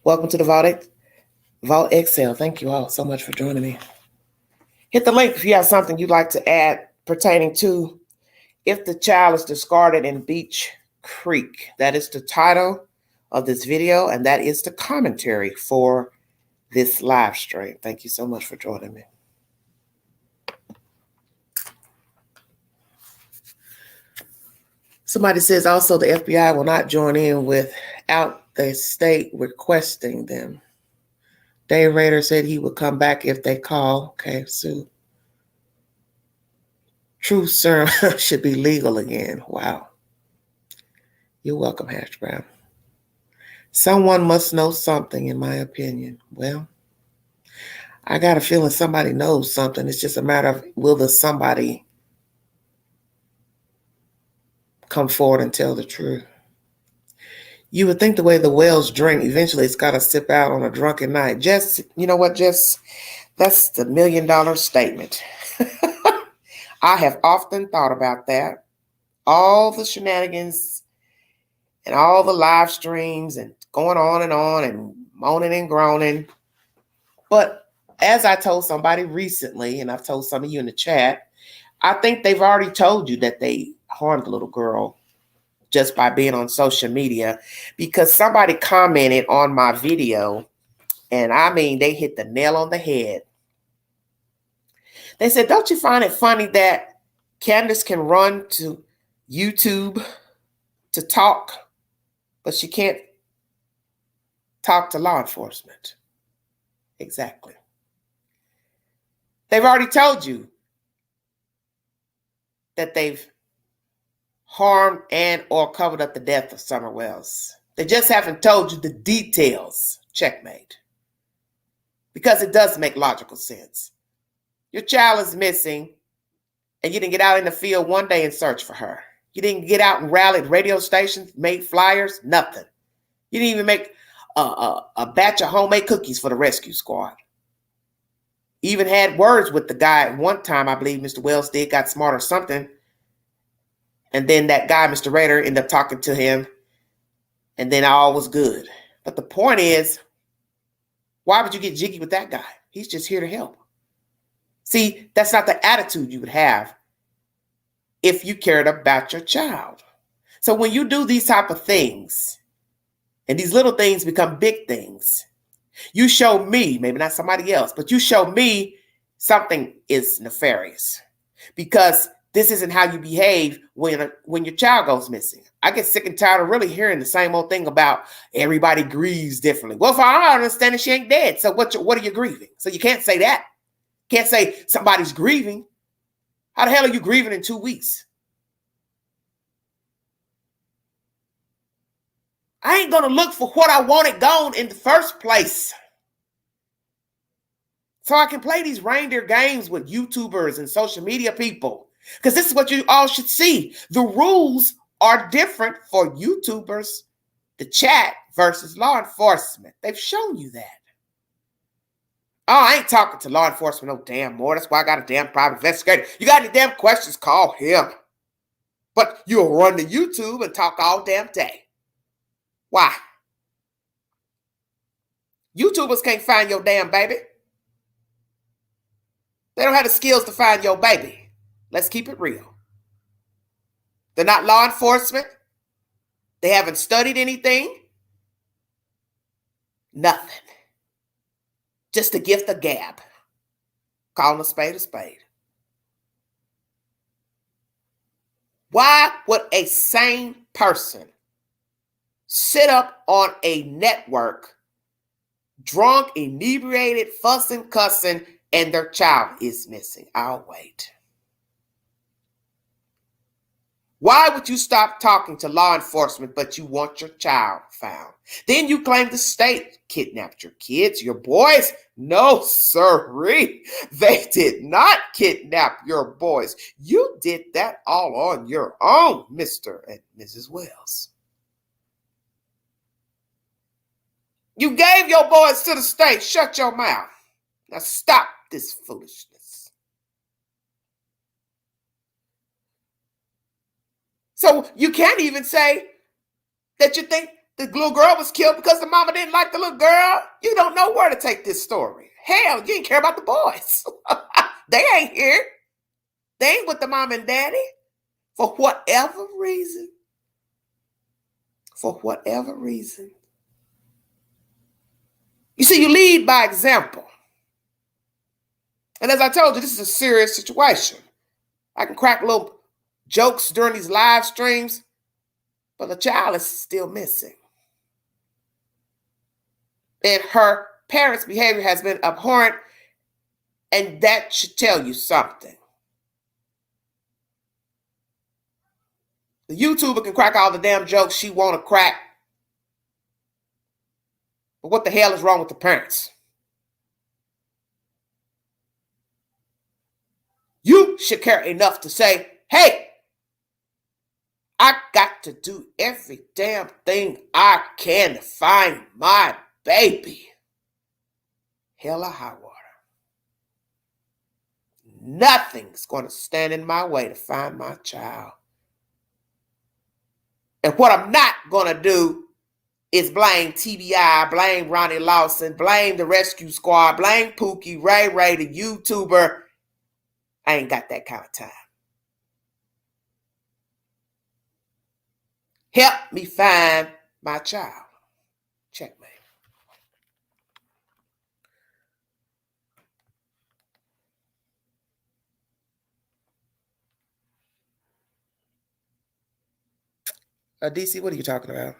Welcome to the Vault Excel. Thank you all so much for joining me. Hit the link if you have something you'd like to add pertaining to if the child is discarded in Beech Creek. That is the title of this video, and that is the commentary for this live stream. Thank you so much for joining me. Somebody says also the FBI will not join in without the state requesting them. Dave Rader said he would come back if they call. Okay, Sue. True serum should be legal again. Wow. You're welcome, Hash Brown. Someone must know something, in my opinion. Well, I got a feeling somebody knows something. It's just a matter of will the somebody come forward and tell the truth. You would think the way the whales drink, eventually it's got to sip out on a drunken night. Jess, you know what, Jess? That's the $1 million statement. I have often thought about that. All the shenanigans and all the live streams and going on and moaning and groaning. But as I told somebody recently, and I've told some of you in the chat, I think they've already told you that they harmed the little girl just by being on social media, because somebody commented on my video, and I mean, they hit the nail on the head. They said, don't you find it funny that Candace can run to YouTube to talk, but she can't talk to law enforcement? Exactly. They've already told you that they've harmed and or covered up the death of Summer Wells. They just haven't told you the details. Checkmate. Because it does make logical sense. Your child is missing, and you didn't get out in the field one day and search for her. You didn't get out and rallied radio stations, made flyers, nothing. You didn't even make a batch of homemade cookies for the rescue squad. Even had words with the guy one time, I believe Mr. Wells did, got smart or something. And then that guy, Mr. Rader, ended up talking to him, and then all was good. But the point is, why would you get jiggy with that guy? He's just here to help. See, that's not the attitude you would have if you cared about your child. So when you do these type of things, and these little things become big things, you show me, maybe not somebody else, but you show me something is nefarious. Because this isn't how you behave when your child goes missing. I get sick and tired of really hearing the same old thing about everybody grieves differently. Well, if I understand it, she ain't dead. So what are you grieving? So you can't say that. Can't say somebody's grieving. How the hell are you grieving in 2 weeks? I ain't going to look for what I wanted gone in the first place. So I can play these reindeer games with YouTubers and social media people. Because this is what you all should see. The rules are different for YouTubers, the chat, versus law enforcement. They've shown you that. Oh, I ain't talking to law enforcement no damn more. That's why I got a damn private investigator. You got any damn questions, call him. But you'll run to YouTube and talk all damn day. Why? YouTubers can't find your damn baby. They don't have the skills to find your baby. Let's keep it real. They're not law enforcement. They haven't studied anything. Nothing. Just a gift of gab. Calling a spade a spade. Why would a sane person sit up on a network, drunk, inebriated, fussing, cussing, and their child is missing? I'll wait. Why would you stop talking to law enforcement, but you want your child found? Then you claim the state kidnapped your kids, your boys. No, sirree. They did not kidnap your boys. You did that all on your own, Mr. and Mrs. Wells. You gave your boys to the state. Shut your mouth. Now stop this foolishness. So you can't even say that you think the little girl was killed because the mama didn't like the little girl. You don't know where to take this story. Hell, you didn't care about the boys. They ain't here. They ain't with the mom and daddy. For whatever reason. For whatever reason. You see, you lead by example. And as I told you, this is a serious situation. I can crack little jokes during these live streams, but the child is still missing. And her parents' behavior has been abhorrent, and that should tell you something. The YouTuber can crack all the damn jokes she want to crack, but what the hell is wrong with the parents? You should care enough to say, hey, I got to do every damn thing I can to find my baby. Hell or high water. Nothing's going to stand in my way to find my child. And what I'm not going to do is blame TBI, blame Ronnie Lawson, blame the rescue squad, blame Pookie, Ray, the YouTuber. I ain't got that kind of time. Help me find my child. Checkmate. DC, what are you talking about?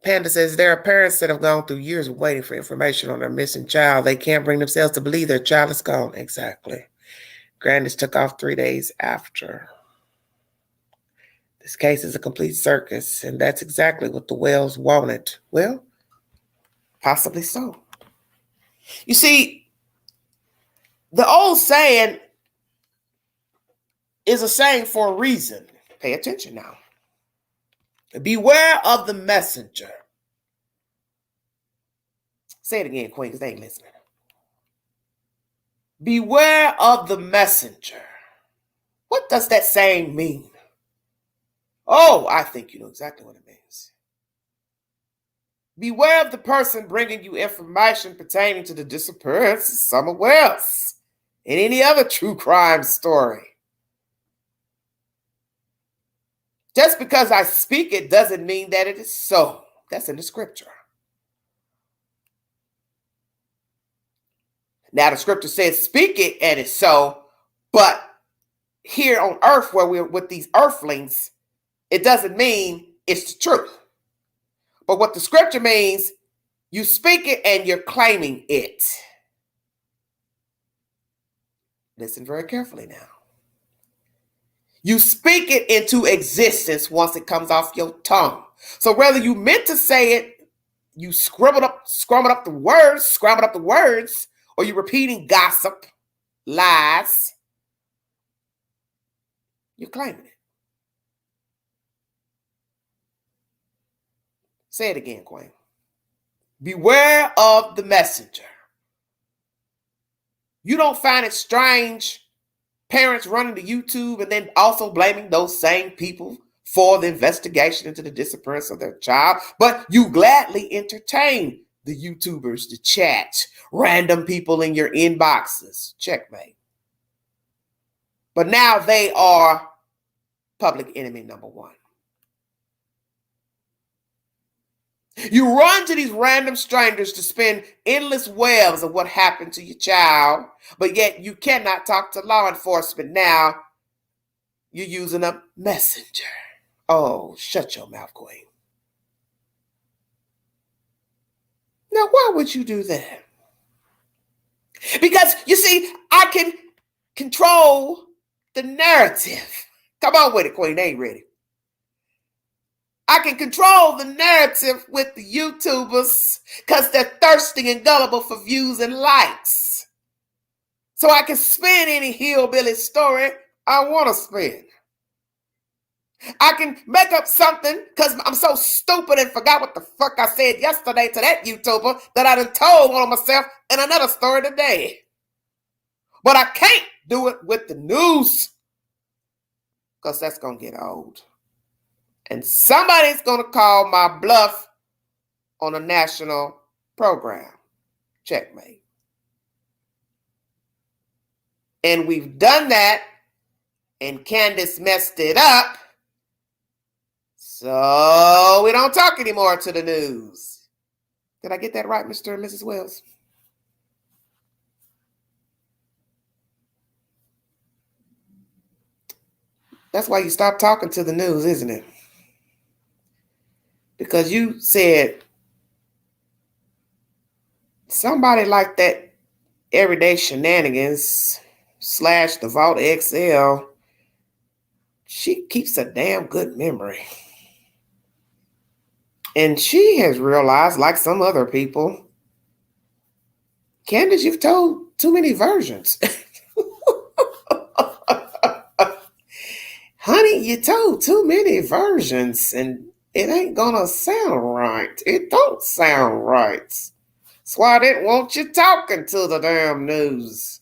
Panda says there are parents that have gone through years of waiting for information on their missing child. They can't bring themselves to believe their child is gone. Exactly. Grandis took off 3 days after. This case is a complete circus, and that's exactly what the Wells wanted. Well, possibly so. You see, the old saying is a saying for a reason. Pay attention now. Beware of the messenger. Say it again, Queen, because they ain't listening. Beware of the messenger. What does that saying mean? Oh, I think you know exactly what it means. Beware of the person bringing you information pertaining to the disappearance of Summer Wells and any other true crime story. Just because I speak it doesn't mean that it is so. That's in the scripture. Now the scripture says speak it and it's so, but here on earth where we're with these earthlings, it doesn't mean it's the truth. But what the scripture means, you speak it and you're claiming it. Listen very carefully now. You speak it into existence once it comes off your tongue. So whether you meant to say it, you scrambled up the words, or you're repeating gossip, lies, you're claiming it. Say it again, Queen. Beware of the messenger. You don't find it strange parents running to YouTube and then also blaming those same people for the investigation into the disappearance of their child, but you gladly entertain the YouTubers, the chats, random people in your inboxes. Checkmate. But now they are public enemy number one. You run to these random strangers to spin endless webs of what happened to your child, but yet you cannot talk to law enforcement. Now you're using a messenger. Oh, shut your mouth, Queen. Now, why would you do that? Because, you see, I can control the narrative. Come on with it, Queen. They ain't ready. I can control the narrative with the YouTubers because they're thirsty and gullible for views and likes. So I can spin any hillbilly story I want to spin. I can make up something because I'm so stupid and forgot what the fuck I said yesterday to that YouTuber that I done told one of myself in another story today. But I can't do it with the news because that's going to get old. And somebody's going to call my bluff on a national program. Checkmate. And we've done that, and Candace messed it up. So we don't talk anymore to the news. Did I get that right, Mr. and Mrs. Wells? That's why you stop talking to the news, isn't it? Because you said somebody like that Everyday Shenanigans / the Vault XL, she keeps a damn good memory. And she has realized, like some other people, Candace, you've told too many versions. Honey, you told too many versions and it ain't gonna sound right. It don't sound right. That's why I didn't want you talking to the damn news.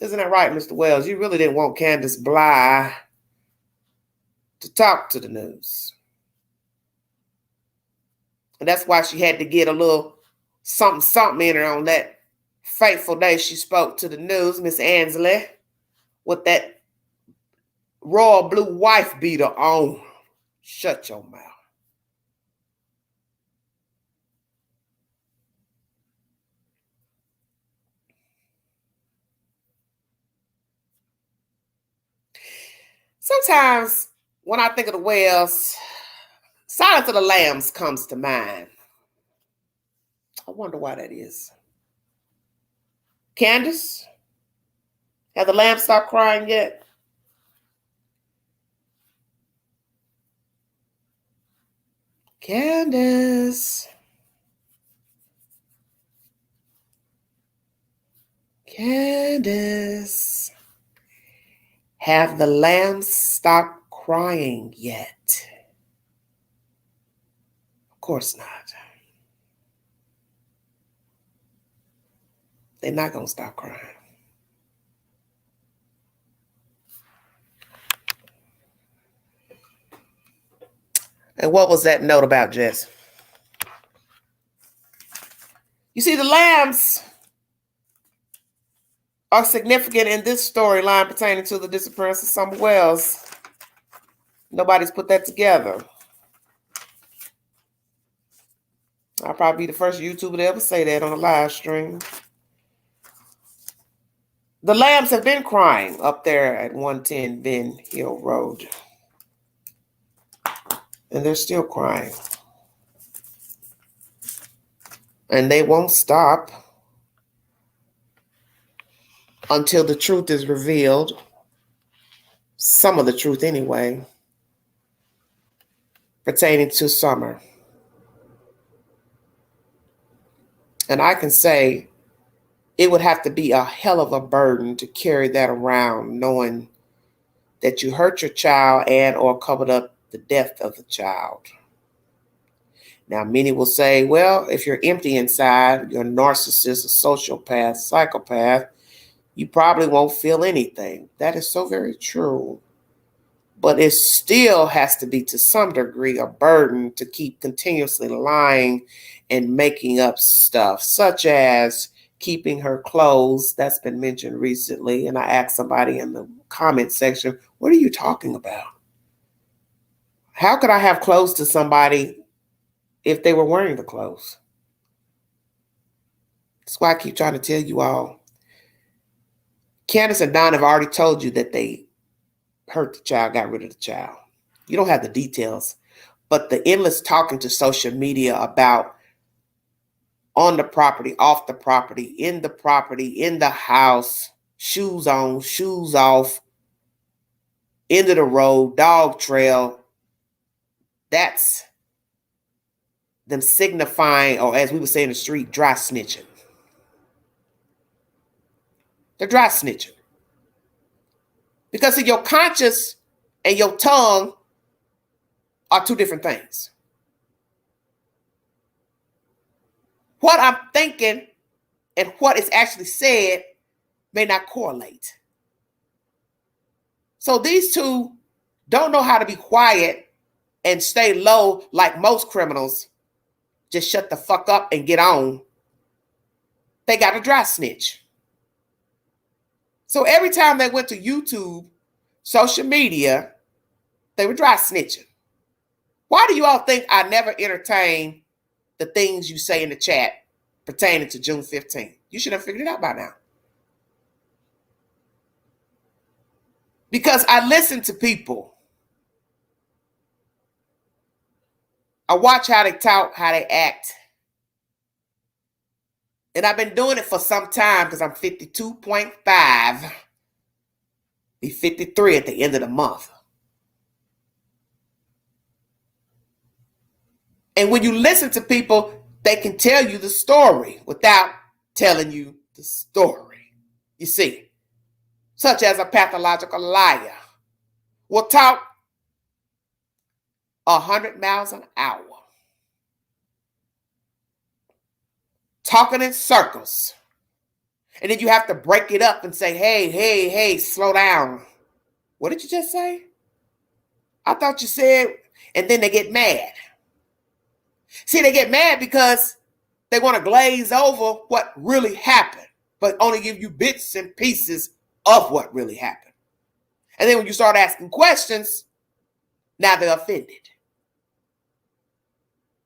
Isn't that right, Mr. Wells? You really didn't want Candace Bly to talk to the news. And that's why she had to get a little something in her on that fateful day she spoke to the news, Miss Ansley, with that royal blue wife beater on. Shut your mouth. Sometimes when I think of the Wells, Silence of the Lambs comes to mind. I wonder why that is. Candace, have the lambs stopped crying yet? Candace. Candace. Have the lambs stopped crying yet? Of course not. They're not going to stop crying. And what was that note about, Jess? You see, the lambs are significant in this storyline pertaining to the disappearance of Summer Wells. Nobody's put that together. I'll probably be the first YouTuber to ever say that on a live stream. The lambs have been crying up there at 110 Ben Hill Road. And they're still crying. And they won't stop until the truth is revealed. some of the truth anyway, pertaining to Summer. And I can say it would have to be a hell of a burden to carry that around, knowing that you hurt your child and or covered up the death of the child. Now, many will say, well, if you're empty inside, you're a narcissist, a sociopath, psychopath, you probably won't feel anything. That is so very true. But it still has to be, to some degree, a burden to keep continuously lying and making up stuff, such as keeping her clothes. That's been mentioned recently. And I asked somebody in the comment section, what are you talking about? How could I have clothes to somebody if they were wearing the clothes? That's why I keep trying to tell you all. Candace and Don have already told you that they hurt the child, got rid of the child. You don't have the details, but the endless talking to social media about on the property, off the property, in the house, shoes on, shoes off, end of the road, dog trail, that's them signifying, or as we would say in the street, dry snitching. They're dry snitching. Because of your conscience and your tongue are two different things. What I'm thinking and what is actually said may not correlate. So these two don't know how to be quiet and stay low like most criminals. Just shut the fuck up and get on. They got a dry snitch. So every time they went to YouTube, social media, they were dry snitching. Why do you all think I never entertain the things you say in the chat pertaining to June 15th? You should have figured it out by now. Because I listen to people. I watch how they talk, how they act. And I've been doing it for some time because I'm 52.5. Be 53 at the end of the month. And when you listen to people, they can tell you the story without telling you the story. You see, such as a pathological liar will talk 100 miles an hour, talking in circles. And then you have to break it up and say, hey, slow down. What did you just say? I thought you said, and then they get mad. See, they get mad because they want to glaze over what really happened, but only give you bits and pieces of what really happened. And then when you start asking questions, now they're offended.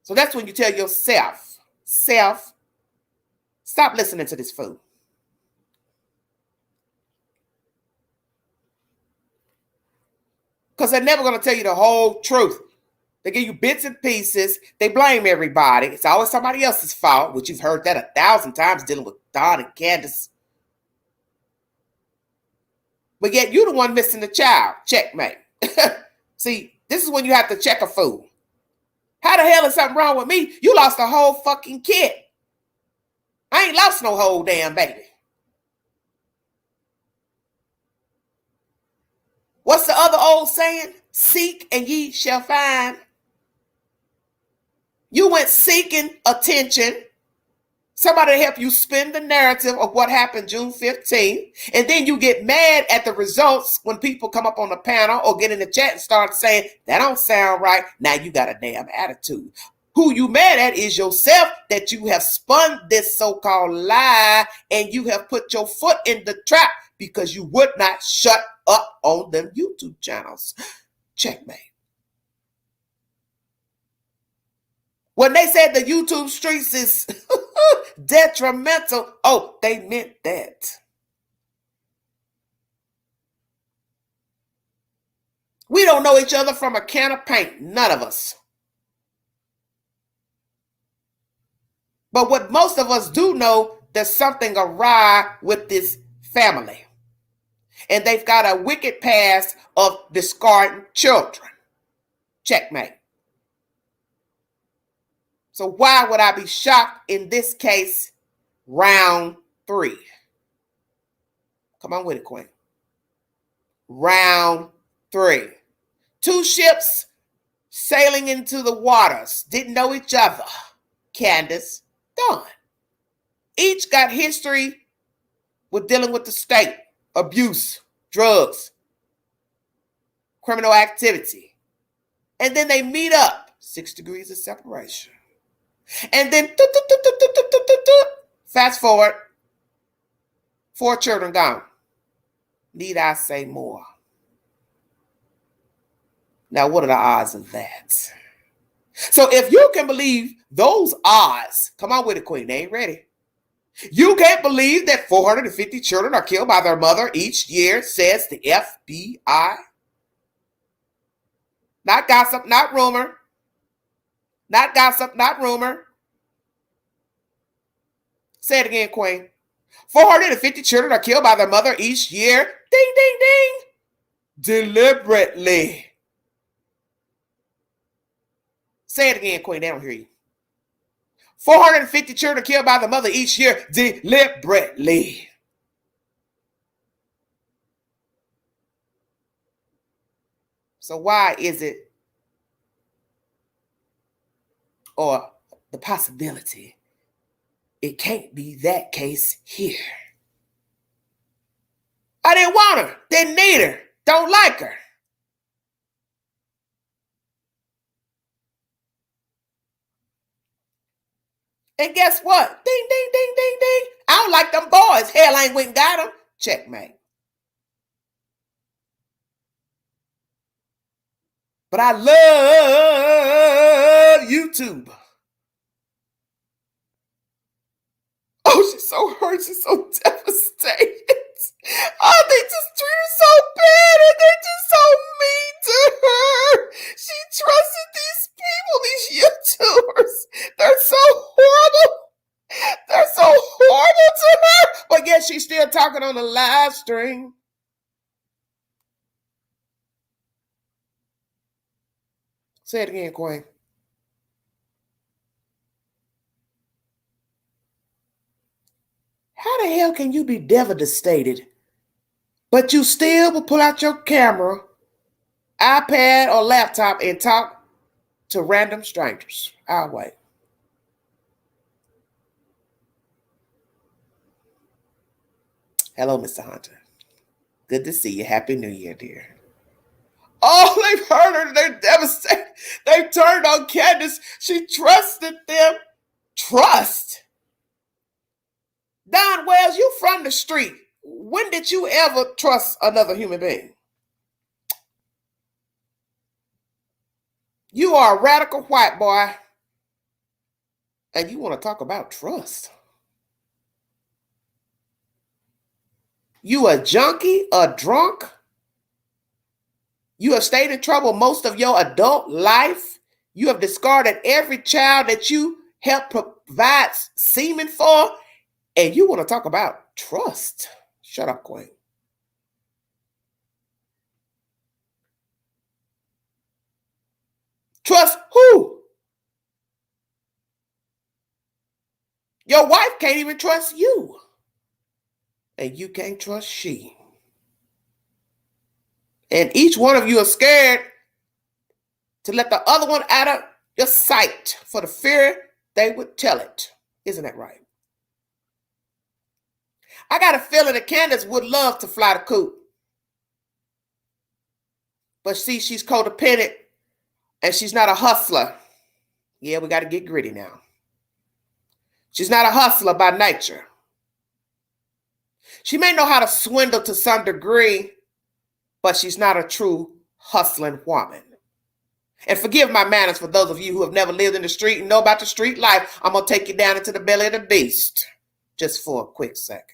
So that's when you tell yourself, stop listening to this fool. Because they're never going to tell you the whole truth. They give you bits and pieces. They blame everybody. It's always somebody else's fault, which you've heard that 1,000 times dealing with Don and Candace. But yet you're the one missing the child. Checkmate. See, this is when you have to check a fool. How the hell is something wrong with me? You lost a whole fucking kid. I ain't lost no whole damn baby. What's the other old saying? Seek and ye shall find. You went seeking attention. Somebody to help you spin the narrative of what happened June 15th. And then you get mad at the results when people come up on the panel or get in the chat and start saying, that don't sound right. Now you got a damn attitude. Who you mad at is yourself, that you have spun this so-called lie and you have put your foot in the trap because you would not shut up on them YouTube channels. Checkmate. When they said the YouTube streets is detrimental, oh, they meant that. We don't know each other from a can of paint, none of us. But what most of us do know, there's something awry with this family. And they've got a wicked past of discarding children. Checkmate. So why would I be shocked in this case? Round 3. Come on with it, Queen. Round 3. 2 ships sailing into the waters. Didn't know each other. Candace, Dawn. Each got history with dealing with the state. Abuse, drugs, criminal activity. And then they meet up. 6 degrees of separation. And then fast forward. 4 children gone. Need I say more? Now, what are the odds of that? So if you can believe those odds, come on with it, Queen. They ain't ready. You can't believe that 450 children are killed by their mother each year, says the FBI. Not gossip, not rumor. Not gossip, not rumor. Say it again, Queen. 450 children are killed by their mother each year. Ding, ding, ding. Deliberately. Say it again, Queen. They don't hear you. 450 children killed by the mother each year deliberately. So why is it, or the possibility, it can't be that case here? I didn't want her. Didn't need her. Don't like her. And guess what? Ding, ding, ding, ding, ding. I don't like them boys. Hell, I ain't went and got them. Checkmate. But I love YouTube. Oh, she's so hurt. She's so devastated. Oh, they just treat her so bad and they're just so mean to her. She trusted these people, these YouTubers. They're so horrible. They're so horrible to her. But yet she's still talking on the live stream. Say it again, Queen. How the hell can you be devastated, but you still will pull out your camera, iPad, or laptop and talk to random strangers? I'll wait. Hello, Mr. Hunter. Good to see you. Happy New Year, dear. Oh, they've hurt her. They're devastated. They turned on Candace. She trusted them. Trust? Don Wells, you from the street. When did you ever trust another human being? You are a radical white boy, and you want to talk about trust. You a junkie, a drunk? You have stayed in trouble most of your adult life. You have discarded every child that you helped provide semen for, and you want to talk about trust. Shut up, Queen. Trust who? Your wife can't even trust you. And you can't trust she. And each one of you are scared to let the other one out of your sight for the fear they would tell it. Isn't that right? I got a feeling that Candace would love to fly the coop. But see, she's codependent and she's not a hustler. Yeah, we got to get gritty now. She's not a hustler by nature. She may know how to swindle to some degree, but she's not a true hustling woman. And forgive my manners for those of you who have never lived in the street and know about the street life. I'm going to take you down into the belly of the beast just for a quick second.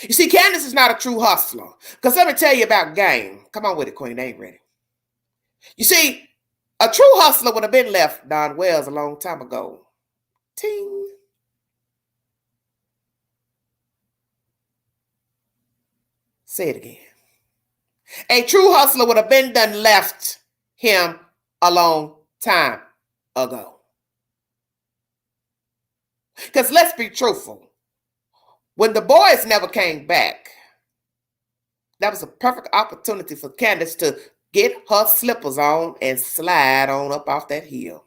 You see, Candace is not a true hustler. Because let me tell you about game. Come on with it, Queen. They ain't ready. You see, a true hustler would have been left Don Wells a long time ago. Ting. Say it again. A true hustler would have been done left him a long time ago. Because let's be truthful. When the boys never came back, that was a perfect opportunity for Candace to get her slippers on and slide on up off that hill.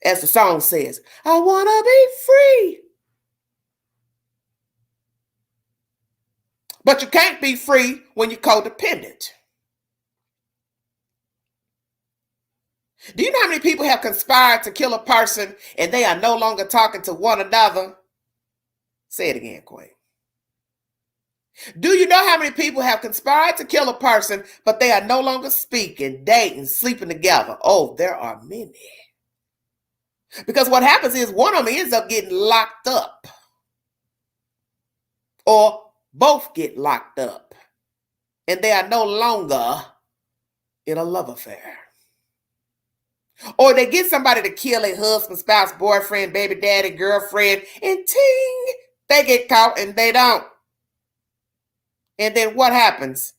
As the song says, I want to be free. But you can't be free when you're codependent. Do you know how many people have conspired to kill a person and they are no longer talking to one another? Say it again, Queen. Do you know how many people have conspired to kill a person, but they are no longer speaking, dating, sleeping together? Oh, there are many. Because what happens is one of them ends up getting locked up. Or both get locked up. And they are no longer in a love affair. Or they get somebody to kill a husband, spouse, boyfriend, baby daddy, girlfriend, and ting, they get caught and they don't. And then what happens?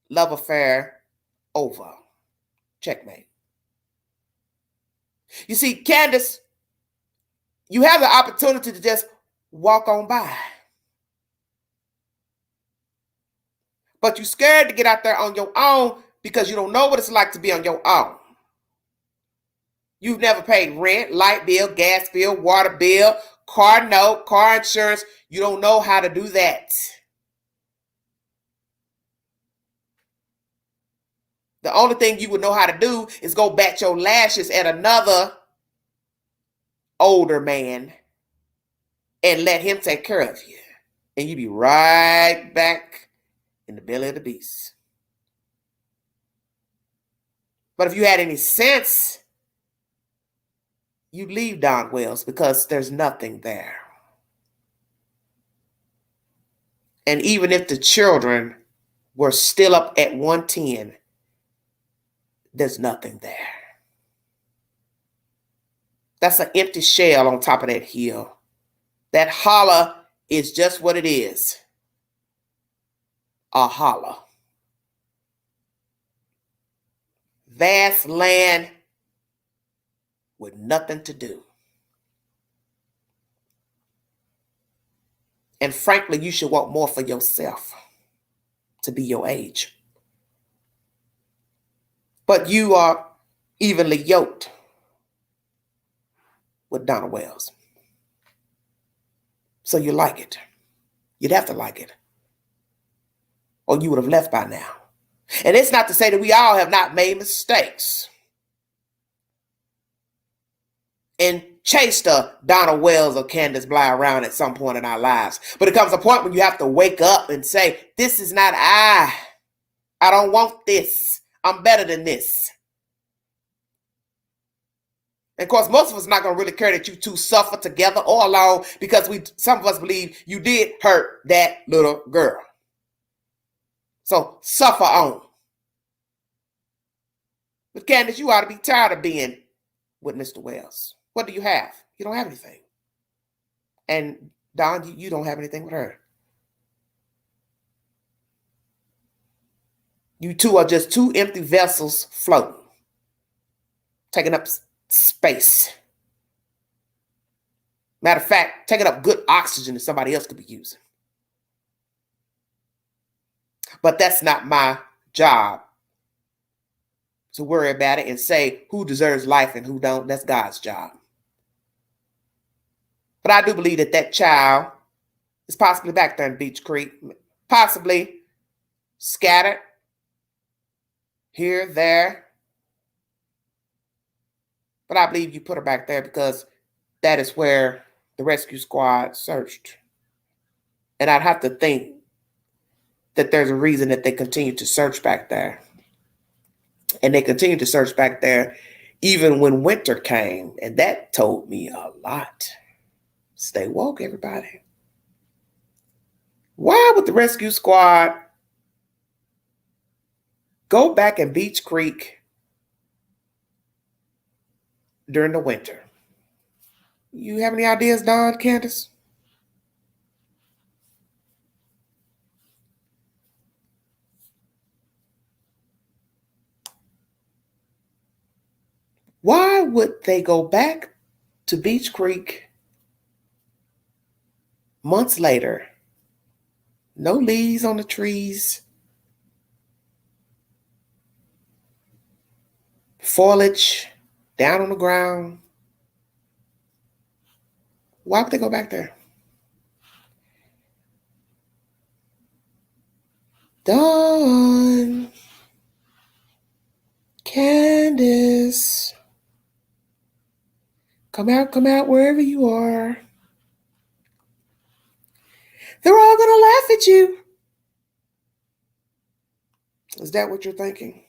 Love affair over. Checkmate. You see, Candace, you have the opportunity to just walk on by. But you're scared to get out there on your own because you don't know what it's like to be on your own. You've never paid rent, light bill, gas bill, water bill, car note, car insurance. You don't know how to do that. The only thing you would know how to do is go bat your lashes at another older man and let him take care of you. And you be right back in the belly of the beast. But if you had any sense, you'd leave Don Wells because there's nothing there. And even if the children were still up at 110, there's nothing there. That's an empty shell on top of that hill. That holler is just what it is. A holler. Vast land with nothing to do. And frankly, you should want more for yourself to be your age. But you are evenly yoked with Donna Wells. So you like it. You'd have to like it. Or you would have left by now. And it's not to say that we all have not made mistakes and chased a Donna Wells or Candace Bly around at some point in our lives. But it comes a point when you have to wake up and say, this is not I. I don't want this. I'm better than this. And of course, most of us are not going to really care that you two suffer together or alone because some of us believe you did hurt that little girl. So suffer on. But Candace, you ought to be tired of being with Mr. Wells. What do you have? You don't have anything. And Don, you don't have anything with her. You two are just two empty vessels floating, taking up space. Matter of fact, taking up good oxygen that somebody else could be using. But that's not my job to worry about it and say who deserves life and who don't. That's God's job. But I do believe that that child is possibly back there in Beech Creek, possibly scattered here, there. But I believe you put her back there because that is where the rescue squad searched. And I'd have to think that there's a reason that they continue to search back there. And they continue to search back there even when winter came. And that told me a lot. Stay woke, everybody. Why would the rescue squad go back in Beech Creek during the winter? You have any ideas, Don, Candace? Why would they go back to Beech Creek months later? No leaves on the trees, foliage down on the ground. Why would they go back there? Dawn, Candace, come out wherever you are. They're all gonna laugh at you. Is that what you're thinking?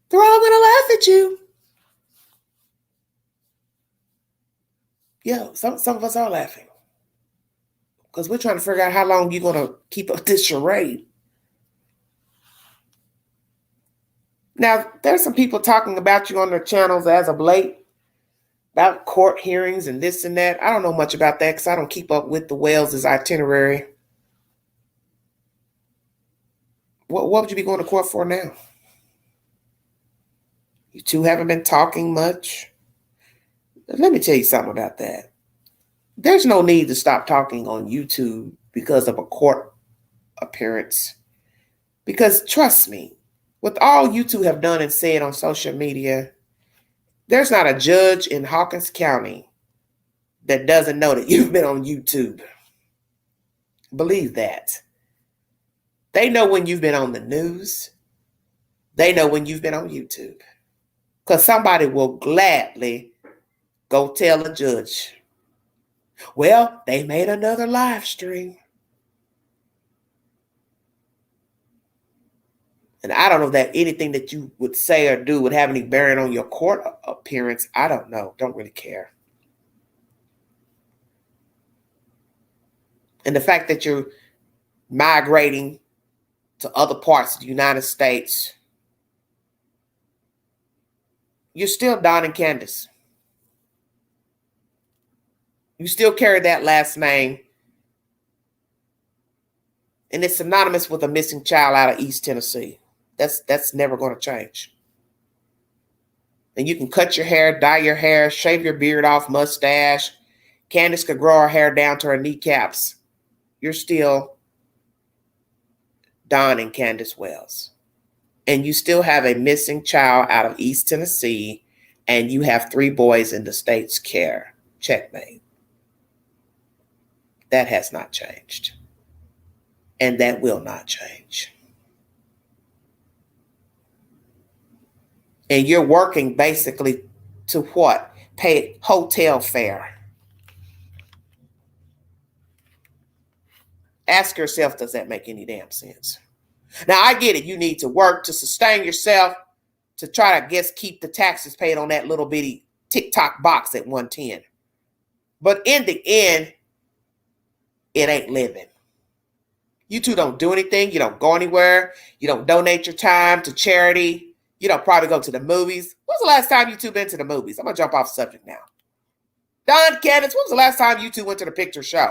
They're all gonna laugh at you. Yeah, some of us are laughing. Because we're trying to figure out how long you're gonna keep up this charade. Now, there's some people talking about you on their channels as of late, about court hearings and this and that. I don't know much about that because I don't keep up with the Wells' itinerary. What would you be going to court for now? You two haven't been talking much. Let me tell you something about that. There's no need to stop talking on YouTube because of a court appearance. Because trust me, with all you two have done and said on social media, there's not a judge in Hawkins County that doesn't know that you've been on YouTube. Believe that. They know when you've been on the news. They know when you've been on YouTube. Because somebody will gladly go tell a judge, well, they made another live stream. And I don't know that anything that you would say or do would have any bearing on your court appearance. I don't know. Don't really care. And the fact that you're migrating to other parts of the United States, you're still Don and Candace. You still carry that last name. And it's synonymous with a missing child out of East Tennessee. That's never going to change. And you can cut your hair, dye your hair, shave your beard off, mustache. Candace could grow her hair down to her kneecaps. You're still Don and Candace Wells. And you still have a missing child out of East Tennessee, and you have 3 boys in the state's care. Checkmate. That has not changed. And that will not change. And you're working basically to what? Pay hotel fare. Ask yourself, does that make any damn sense? Now, I get it. You need to work to sustain yourself, to try to, keep the taxes paid on that little bitty TikTok box at 110. But in the end, it ain't living. You two don't do anything. You don't go anywhere. You don't donate your time to charity. You don't probably go to the movies. When's the last time you two been to the movies? I'm going to jump off the subject now. Don, Candace, when was the last time you two went to the picture show?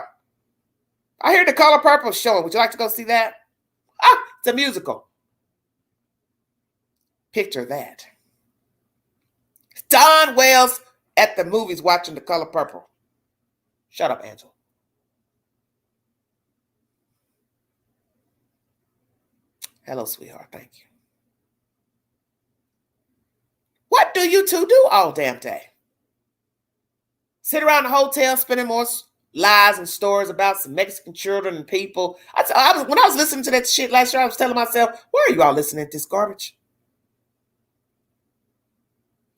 I hear The Color Purple showing. Would you like to go see that? It's a musical. Picture that. Don Wells at the movies watching The Color Purple. Shut up, Angela. Hello, sweetheart. Thank you. What do you two do all damn day? Sit around the hotel spinning more lies and stories about some Mexican children and people. When I was listening to that shit last year, I was telling myself, why are you all listening to this garbage?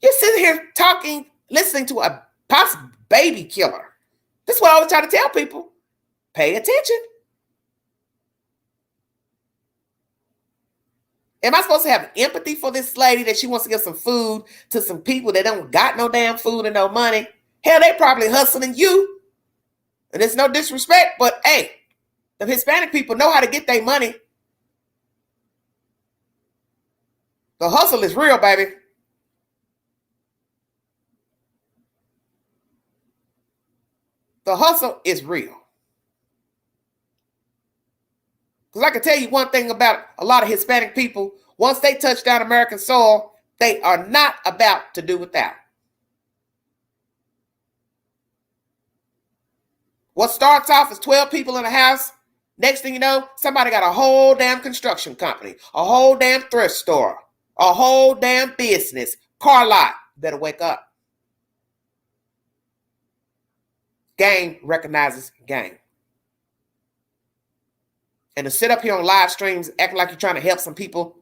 You're sitting here talking, listening to a possible baby killer. This is what I always try to tell people. Pay attention. Am I supposed to have empathy for this lady that she wants to give some food to some people that don't got no damn food and no money? Hell, they probably hustling you. And it's no disrespect, but hey, the Hispanic people know how to get their money. The hustle is real, baby. The hustle is real. Because I can tell you one thing about a lot of Hispanic people. Once they touch down American soil, they are not about to do without. What starts off as 12 people in a house, next thing you know, somebody got a whole damn construction company, a whole damn thrift store, a whole damn business, car lot. Better wake up. Game recognizes game. And to sit up here on live streams acting like you're trying to help some people,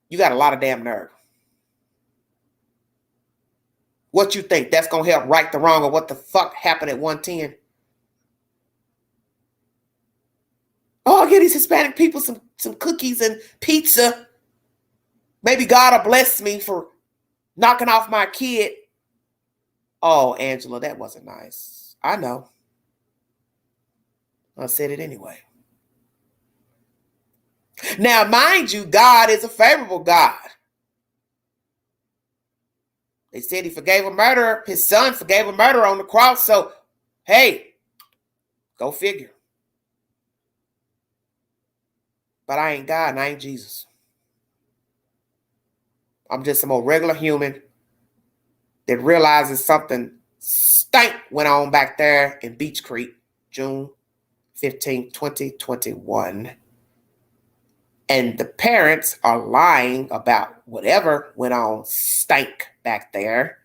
you got a lot of damn nerve. What you think that's going to help right the wrong or what the fuck happened at 110? Oh, I'll give these Hispanic people some cookies and pizza. Maybe God will bless me for knocking off my kid. Oh, Angela, that wasn't nice. I know. I said it anyway. Now, mind you, God is a favorable God. They said he forgave a murderer. His son forgave a murderer on the cross. So, hey, go figure. But I ain't God and I ain't Jesus. I'm just some old regular human that realizes something stank went on back there in Beech Creek, June 15, 2021. And the parents are lying about whatever went on stank back there.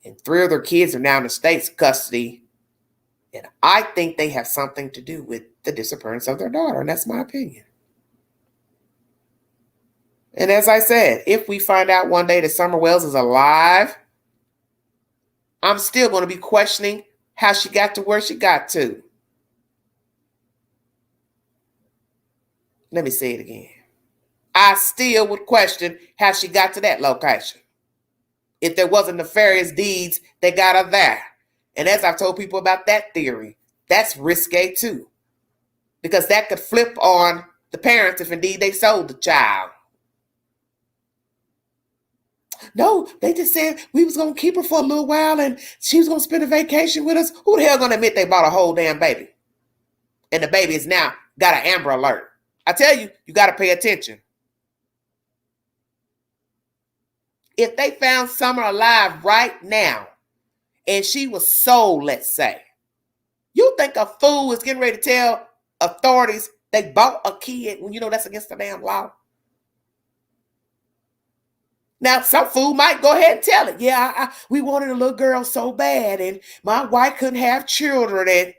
And 3 of their kids are now in the state's custody. And I think they have something to do with the disappearance of their daughter. And that's my opinion. And as I said, if we find out one day that Summer Wells is alive, I'm still going to be questioning how she got to where she got to. Let me say it again. I still would question how she got to that location. If there wasn't nefarious deeds that got her there. And as I've told people about that theory, that's risque too. Because that could flip on the parents if indeed they sold the child. No, they just said we was going to keep her for a little while and she was going to spend a vacation with us. Who the hell going to admit they bought a whole damn baby? And the baby is now got an Amber Alert. I tell you, you got to pay attention. If they found Summer alive right now and she was sold, let's say, you think a fool is getting ready to tell authorities they bought a kid when you know that's against the damn law? Now, some fool might go ahead and tell it. Yeah, we wanted a little girl so bad and my wife couldn't have children. And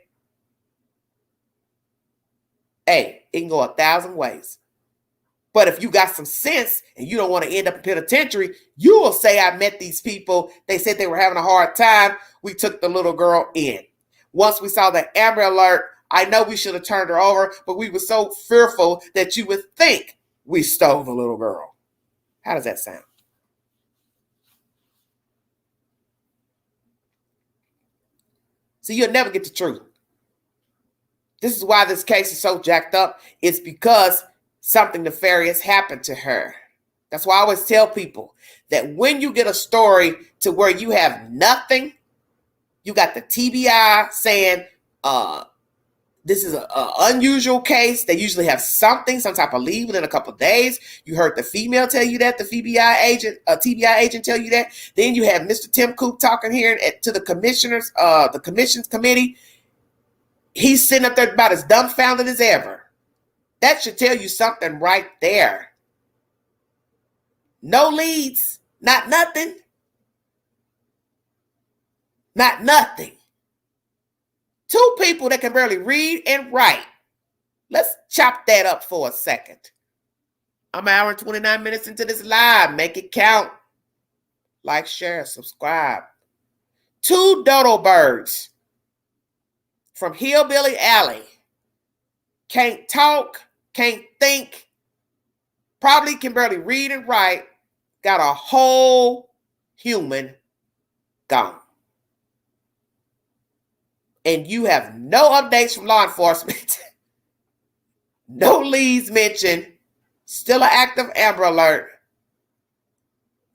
hey, it can go 1,000 ways. But if you got some sense and you don't want to end up in penitentiary, you will say, I met these people. They said they were having a hard time. We took the little girl in. Once we saw the Amber Alert, I know we should have turned her over, but we were so fearful that you would think we stole the little girl. How does that sound? So you'll never get the truth. This is why this case is so jacked up. It's because something nefarious happened to her. That's why I always tell people that when you get a story to where you have nothing, you got the TBI saying this is an unusual case. They usually have something, some type of leave within a couple of days. You heard the female tell you that, the TBI agent tell you that. Then you have Mr. Tim Coop talking here to the commissioners, the commissions committee. He's sitting up there about as dumbfounded as ever. That should tell you something right there. No leads, not nothing. Not nothing. 2 people that can barely read and write. Let's chop that up for a second. I'm an hour and 29 minutes into this live. Make it count. Like, share, subscribe. 2 dodo birds from Hillbilly Alley. Can't talk, can't think, probably can barely read and write. Got a whole human gone. And you have no updates from law enforcement. No leads mentioned. Still an active Amber Alert.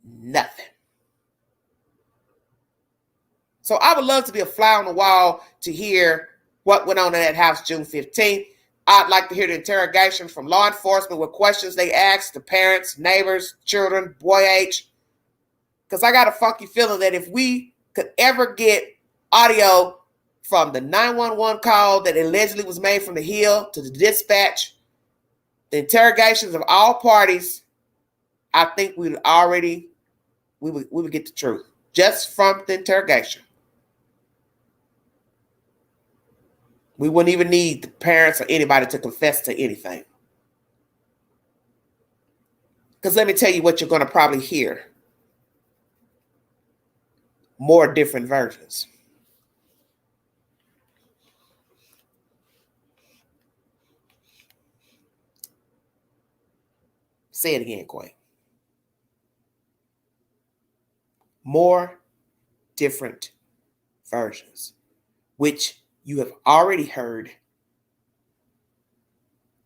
Nothing. So I would love to be a fly on the wall to hear what went on in that house June 15th. I'd like to hear the interrogation from law enforcement with questions they ask the parents, neighbors, children, boy age. Because I got a funky feeling that if we could ever get audio from the 911 call that allegedly was made from the Hill to the dispatch, the interrogations of all parties, I think we would get the truth just from the interrogation. We wouldn't even need the parents or anybody to confess to anything. Because let me tell you what you're going to probably hear. More different versions. Say it again, Quay. More different versions, which you have already heard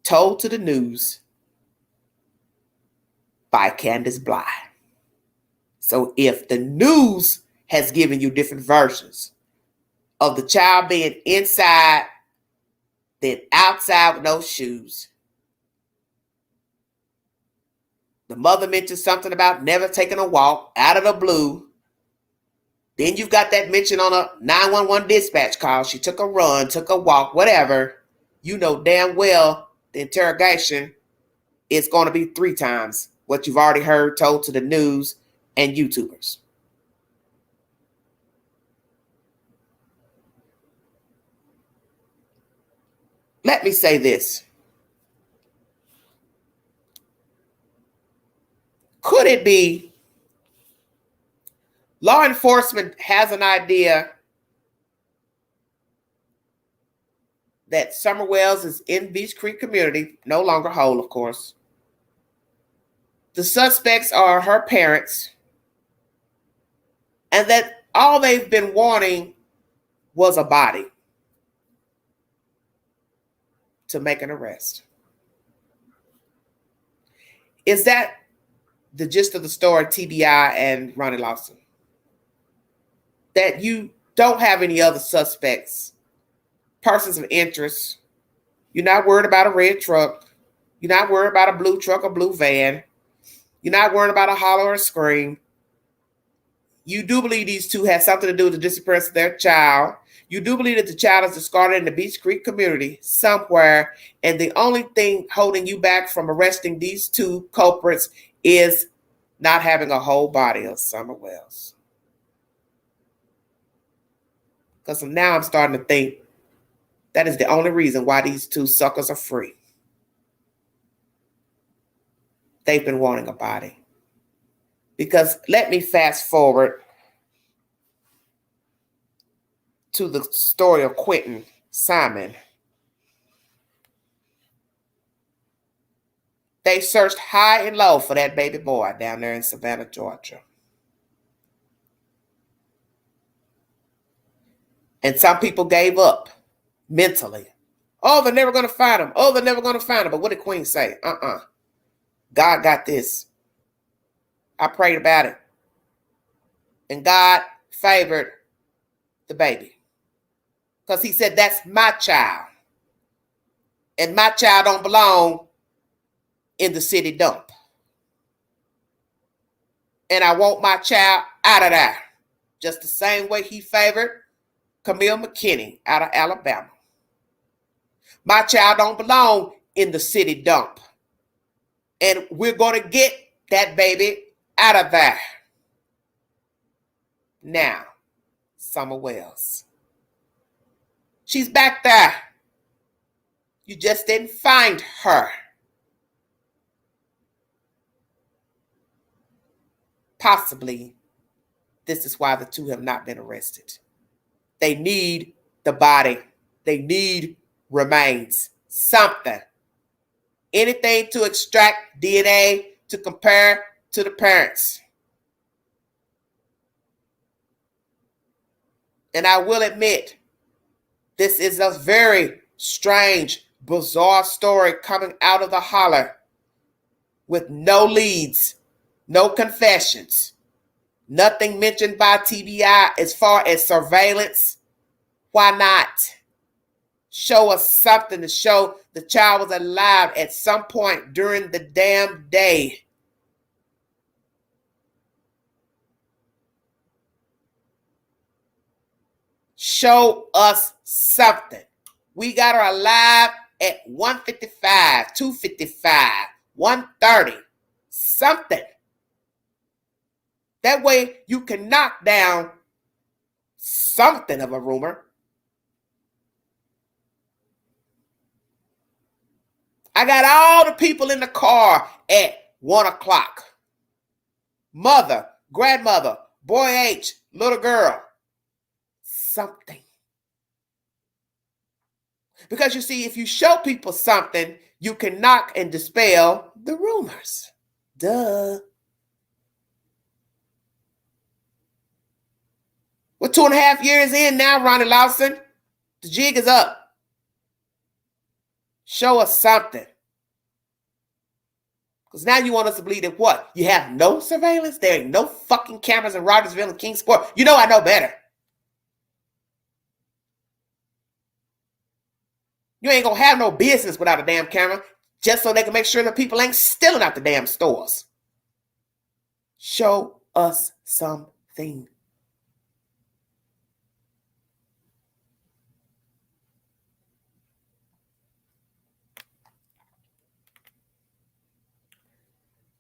told to the news by Candace Bly. So if the news has given you different versions of the child being inside, then outside with no shoes, the mother mentioned something about never taking a walk out of the blue. Then you've got that mention on a 911 dispatch call. She took a run, took a walk, whatever. You know damn well the interrogation is going to be 3 times what you've already heard told to the news and YouTubers. Let me say this. Could it be law enforcement has an idea that Summer Wells is in Beech Creek community, no longer whole, of course. The suspects are her parents, and that all they've been wanting was a body to make an arrest. Is that the gist of the story, TBI and Ronnie Lawson? That you don't have any other suspects, persons of interest. You're not worried about a red truck. You're not worried about a blue truck or blue van. You're not worried about a holler or a scream. You do believe these two had something to do with the disappearance of their child. You do believe that the child is discarded in the Beech Creek community somewhere, and the only thing holding you back from arresting these two culprits is not having a whole body of Summer Wells. Because now I'm starting to think that is the only reason why these two suckers are free. They've been wanting a body. Because let me fast forward to the story of Quentin Simon. They searched high and low for that baby boy down there in Savannah, Georgia. And some people gave up mentally. Oh, they're never going to find him. Oh, they're never going to find him. But what did Queen say? God got this. I prayed about it. And God favored the baby. Because he said, that's my child. And my child don't belong in the city dump. And I want my child out of there. Just the same way he favored Camille McKinney out of Alabama. My child don't belong in the city dump. And we're going to get that baby out of there. Now, Summer Wells. She's back there. You just didn't find her. Possibly, this is why the two have not been arrested. They need the body. They need remains. Something. Anything to extract DNA to compare to the parents. And I will admit, this is a very strange, bizarre story coming out of the holler with no leads, no confessions, nothing mentioned by TBI as far as surveillance. Why not? Show us something to show the child was alive at some point during the damn day. Show us something. We got her alive at 1:55, 2:55, 1:30, something. That way you can knock down something of a rumor. I got all the people in the car at 1 o'clock. Mother, grandmother, boy H, little girl. Something. Because you see, if you show people something, you can knock and dispel the rumors. Duh. We're 2.5 years in now, Ronnie Lawson. The jig is up. Show us something. Because now you want us to believe that what? You have no surveillance? There ain't no fucking cameras in Rogersville and Kingsport. You know I know better. You ain't gonna have no business without a damn camera just so they can make sure that people ain't stealing out the damn stores. Show us something.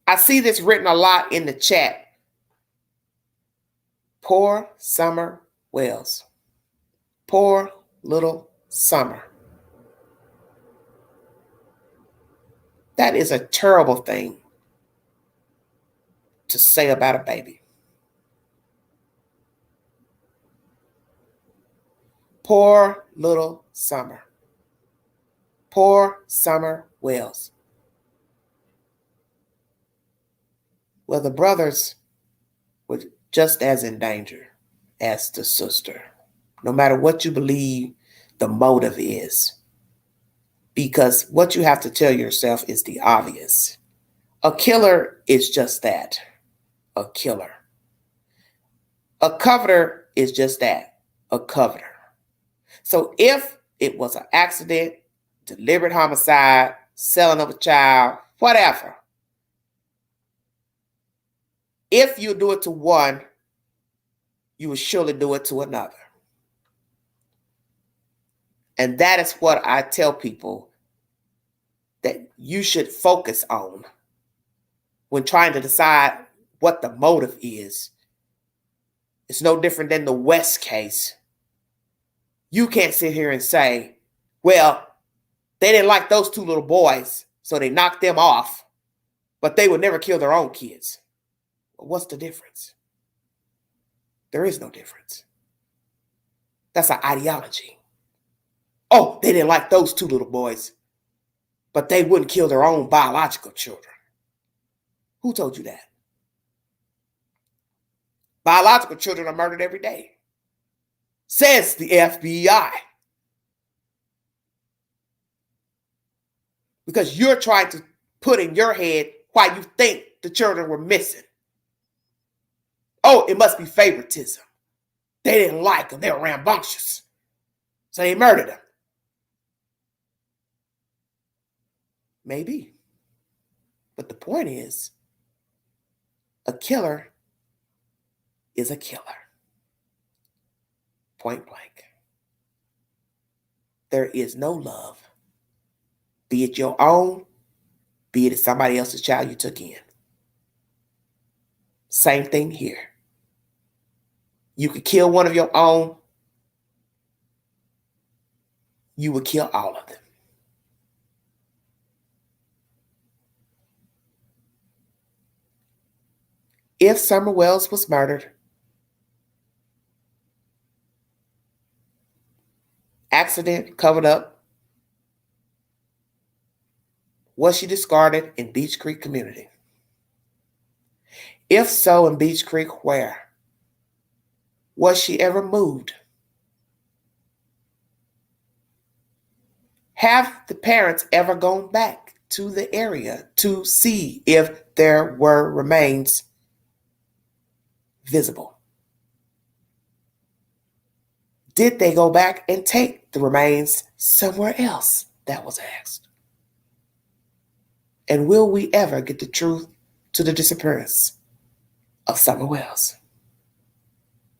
I see this written a lot in the chat. Poor Summer Wells. Poor little Summer. That is a terrible thing to say about a baby. Poor little Summer. Poor Summer Wells. Well, the brothers were just as in danger as the sister. No matter what you believe the motive is. Because what you have to tell yourself is the obvious. A killer is just that. A killer. A coveter is just that. A coveter. So if it was an accident, deliberate homicide, selling of a child, whatever. If you do it to one, you will surely do it to another. And that is what I tell people that you should focus on when trying to decide what the motive is. It's no different than the West case. You can't sit here and say, well, they didn't like those two little boys, so they knocked them off, but they would never kill their own kids. Well, what's the difference? There is no difference. That's an ideology. Oh, they didn't like those two little boys, but they wouldn't kill their own biological children. Who told you that? Biological children are murdered every day, says the FBI. Because you're trying to put in your head why you think the children were missing. Oh, it must be favoritism. They didn't like them. They were rambunctious. So they murdered them. Maybe. But the point is, a killer is a killer. Point blank. There is no love. Be it your own, be it somebody else's child you took in. Same thing here. You could kill one of your own, you would kill all of them. If Summer Wells was murdered, accident, covered up, was she discarded in Beech Creek community? If so, in Beech Creek, where? Was she ever moved? Have the parents ever gone back to the area to see if there were remains visible? Did they go back and take the remains somewhere else? That was asked. And will we ever get the truth to the disappearance of Summer Wells?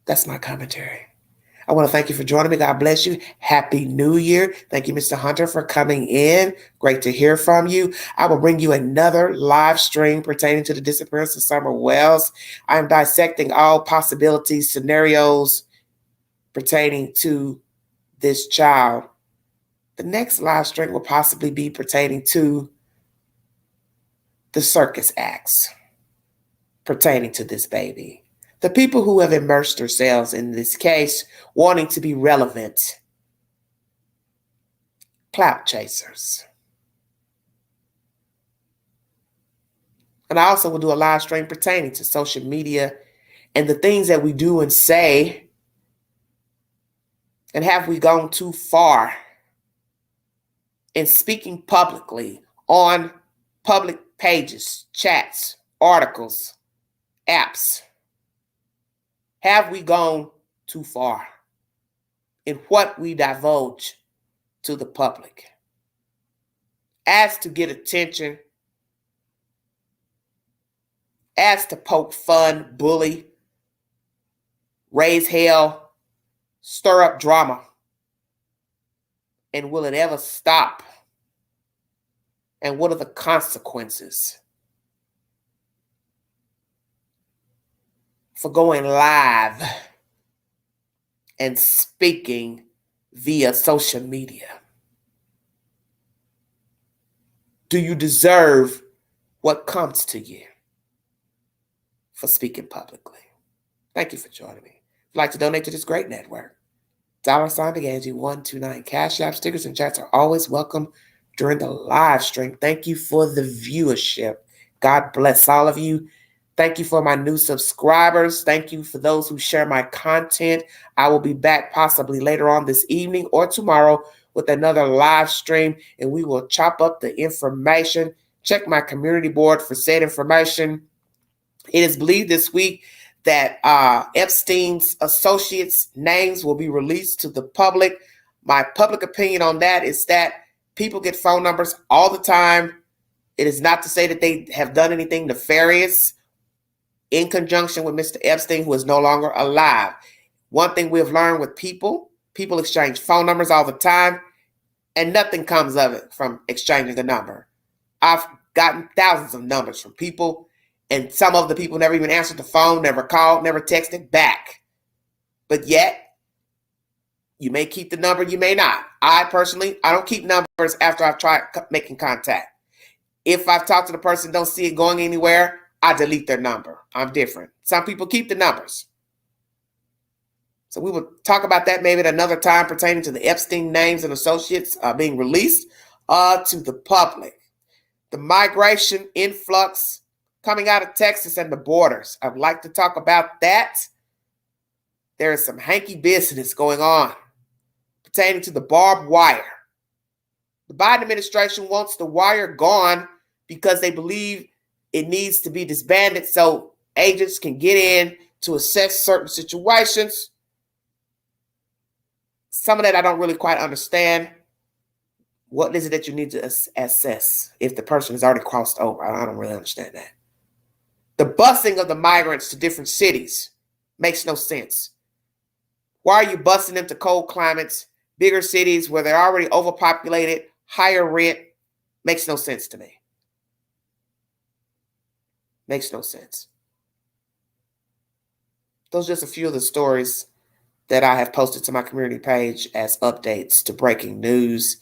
That's my commentary. I want to thank you for joining me. God bless you. Happy New Year. Thank you, Mr. Hunter, for coming in. Great to hear from you. I will bring you another live stream pertaining to the disappearance of Summer Wells. I am dissecting all possibilities, scenarios pertaining to this child. The next live stream will possibly be pertaining to the circus acts pertaining to this baby. The people who have immersed themselves in this case, wanting to be relevant, clout chasers. And I also will do a live stream pertaining to social media and the things that we do and say. And have we gone too far in speaking publicly on public pages, chats, articles, apps? Have we gone too far in what we divulge to the public? As to get attention, as to poke fun, bully, raise hell, stir up drama. And will it ever stop? And what are the consequences for going live and speaking via social media? Do you deserve what comes to you for speaking publicly? Thank you for joining me. If you'd like to donate to this great network, $BeGanji129 Cash App, stickers, and chats are always welcome during the live stream. Thank you for the viewership. God bless all of you. Thank you for my new subscribers. Thank you for those who share my content. I will be back possibly later on this evening or tomorrow with another live stream, and we will chop up the information. Check my community board for said information. It is believed this week that Epstein's associates' names will be released to the public. My public opinion on that is that people get phone numbers all the time. It is not to say that they have done anything nefarious in conjunction with Mr. Epstein, who is no longer alive. One thing we have learned with people exchange phone numbers all the time, and nothing comes of it from exchanging a number. I've gotten thousands of numbers from people, and some of the people never even answered the phone, never called, never texted back. But yet, you may keep the number, you may not. I personally, I don't keep numbers after I've tried making contact. If I've talked to the person, don't see it going anywhere, I delete their number. I'm different. Some people keep the numbers. So we will talk about that maybe at another time pertaining to the Epstein names and associates being released to the public. The migration influx coming out of Texas and the borders. I'd like to talk about that. There is some hanky business going on pertaining to the barbed wire. The Biden administration wants the wire gone because they believe it needs to be disbanded so agents can get in to assess certain situations. Some of that I don't really quite understand. What is it that you need to assess if the person has already crossed over? I don't really understand that. The busing of the migrants to different cities makes no sense. Why are you busing them to cold climates, bigger cities where they're already overpopulated, higher rent? Makes no sense to me. Makes no sense. Those are just a few of the stories that I have posted to my community page as updates to breaking news.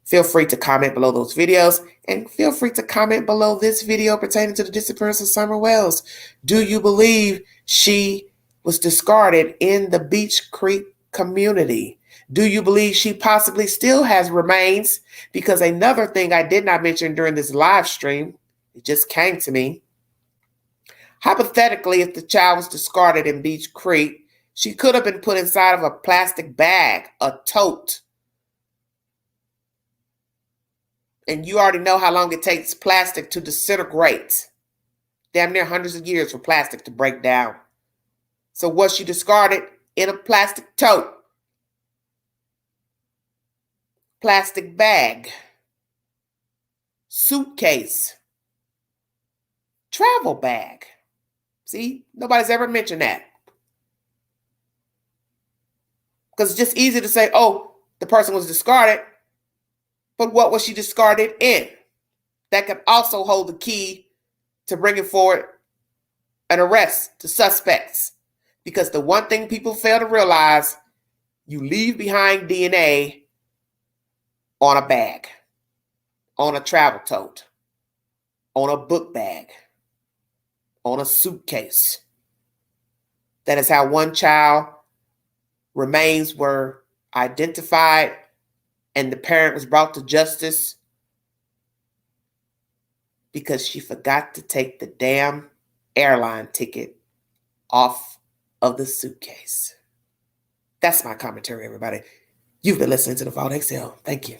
Feel free to comment below those videos, and feel free to comment below this video pertaining to the disappearance of Summer Wells. Do you believe she was discarded in the Beech Creek community? Do you believe she possibly still has remains? Because another thing I did not mention during this live stream, it just came to me. Hypothetically, if the child was discarded in Beech Creek, she could have been put inside of a plastic bag, a tote. And you already know how long it takes plastic to disintegrate. Damn near hundreds of years for plastic to break down. So was she discarded in a plastic tote? plastic bag, suitcase, travel bag. See, nobody's ever mentioned that. Because it's just easy to say, oh, the person was discarded, but what was she discarded in? That could also hold the key to bringing forward an arrest to suspects. Because the one thing people fail to realize, you leave behind DNA on a bag, on a travel tote, on a book bag, on a suitcase. That is how one child remains were identified and the parent was brought to justice because she forgot to take the damn airline ticket off of the suitcase. That's my commentary, everybody. You've been listening to The Vault XL. Thank you.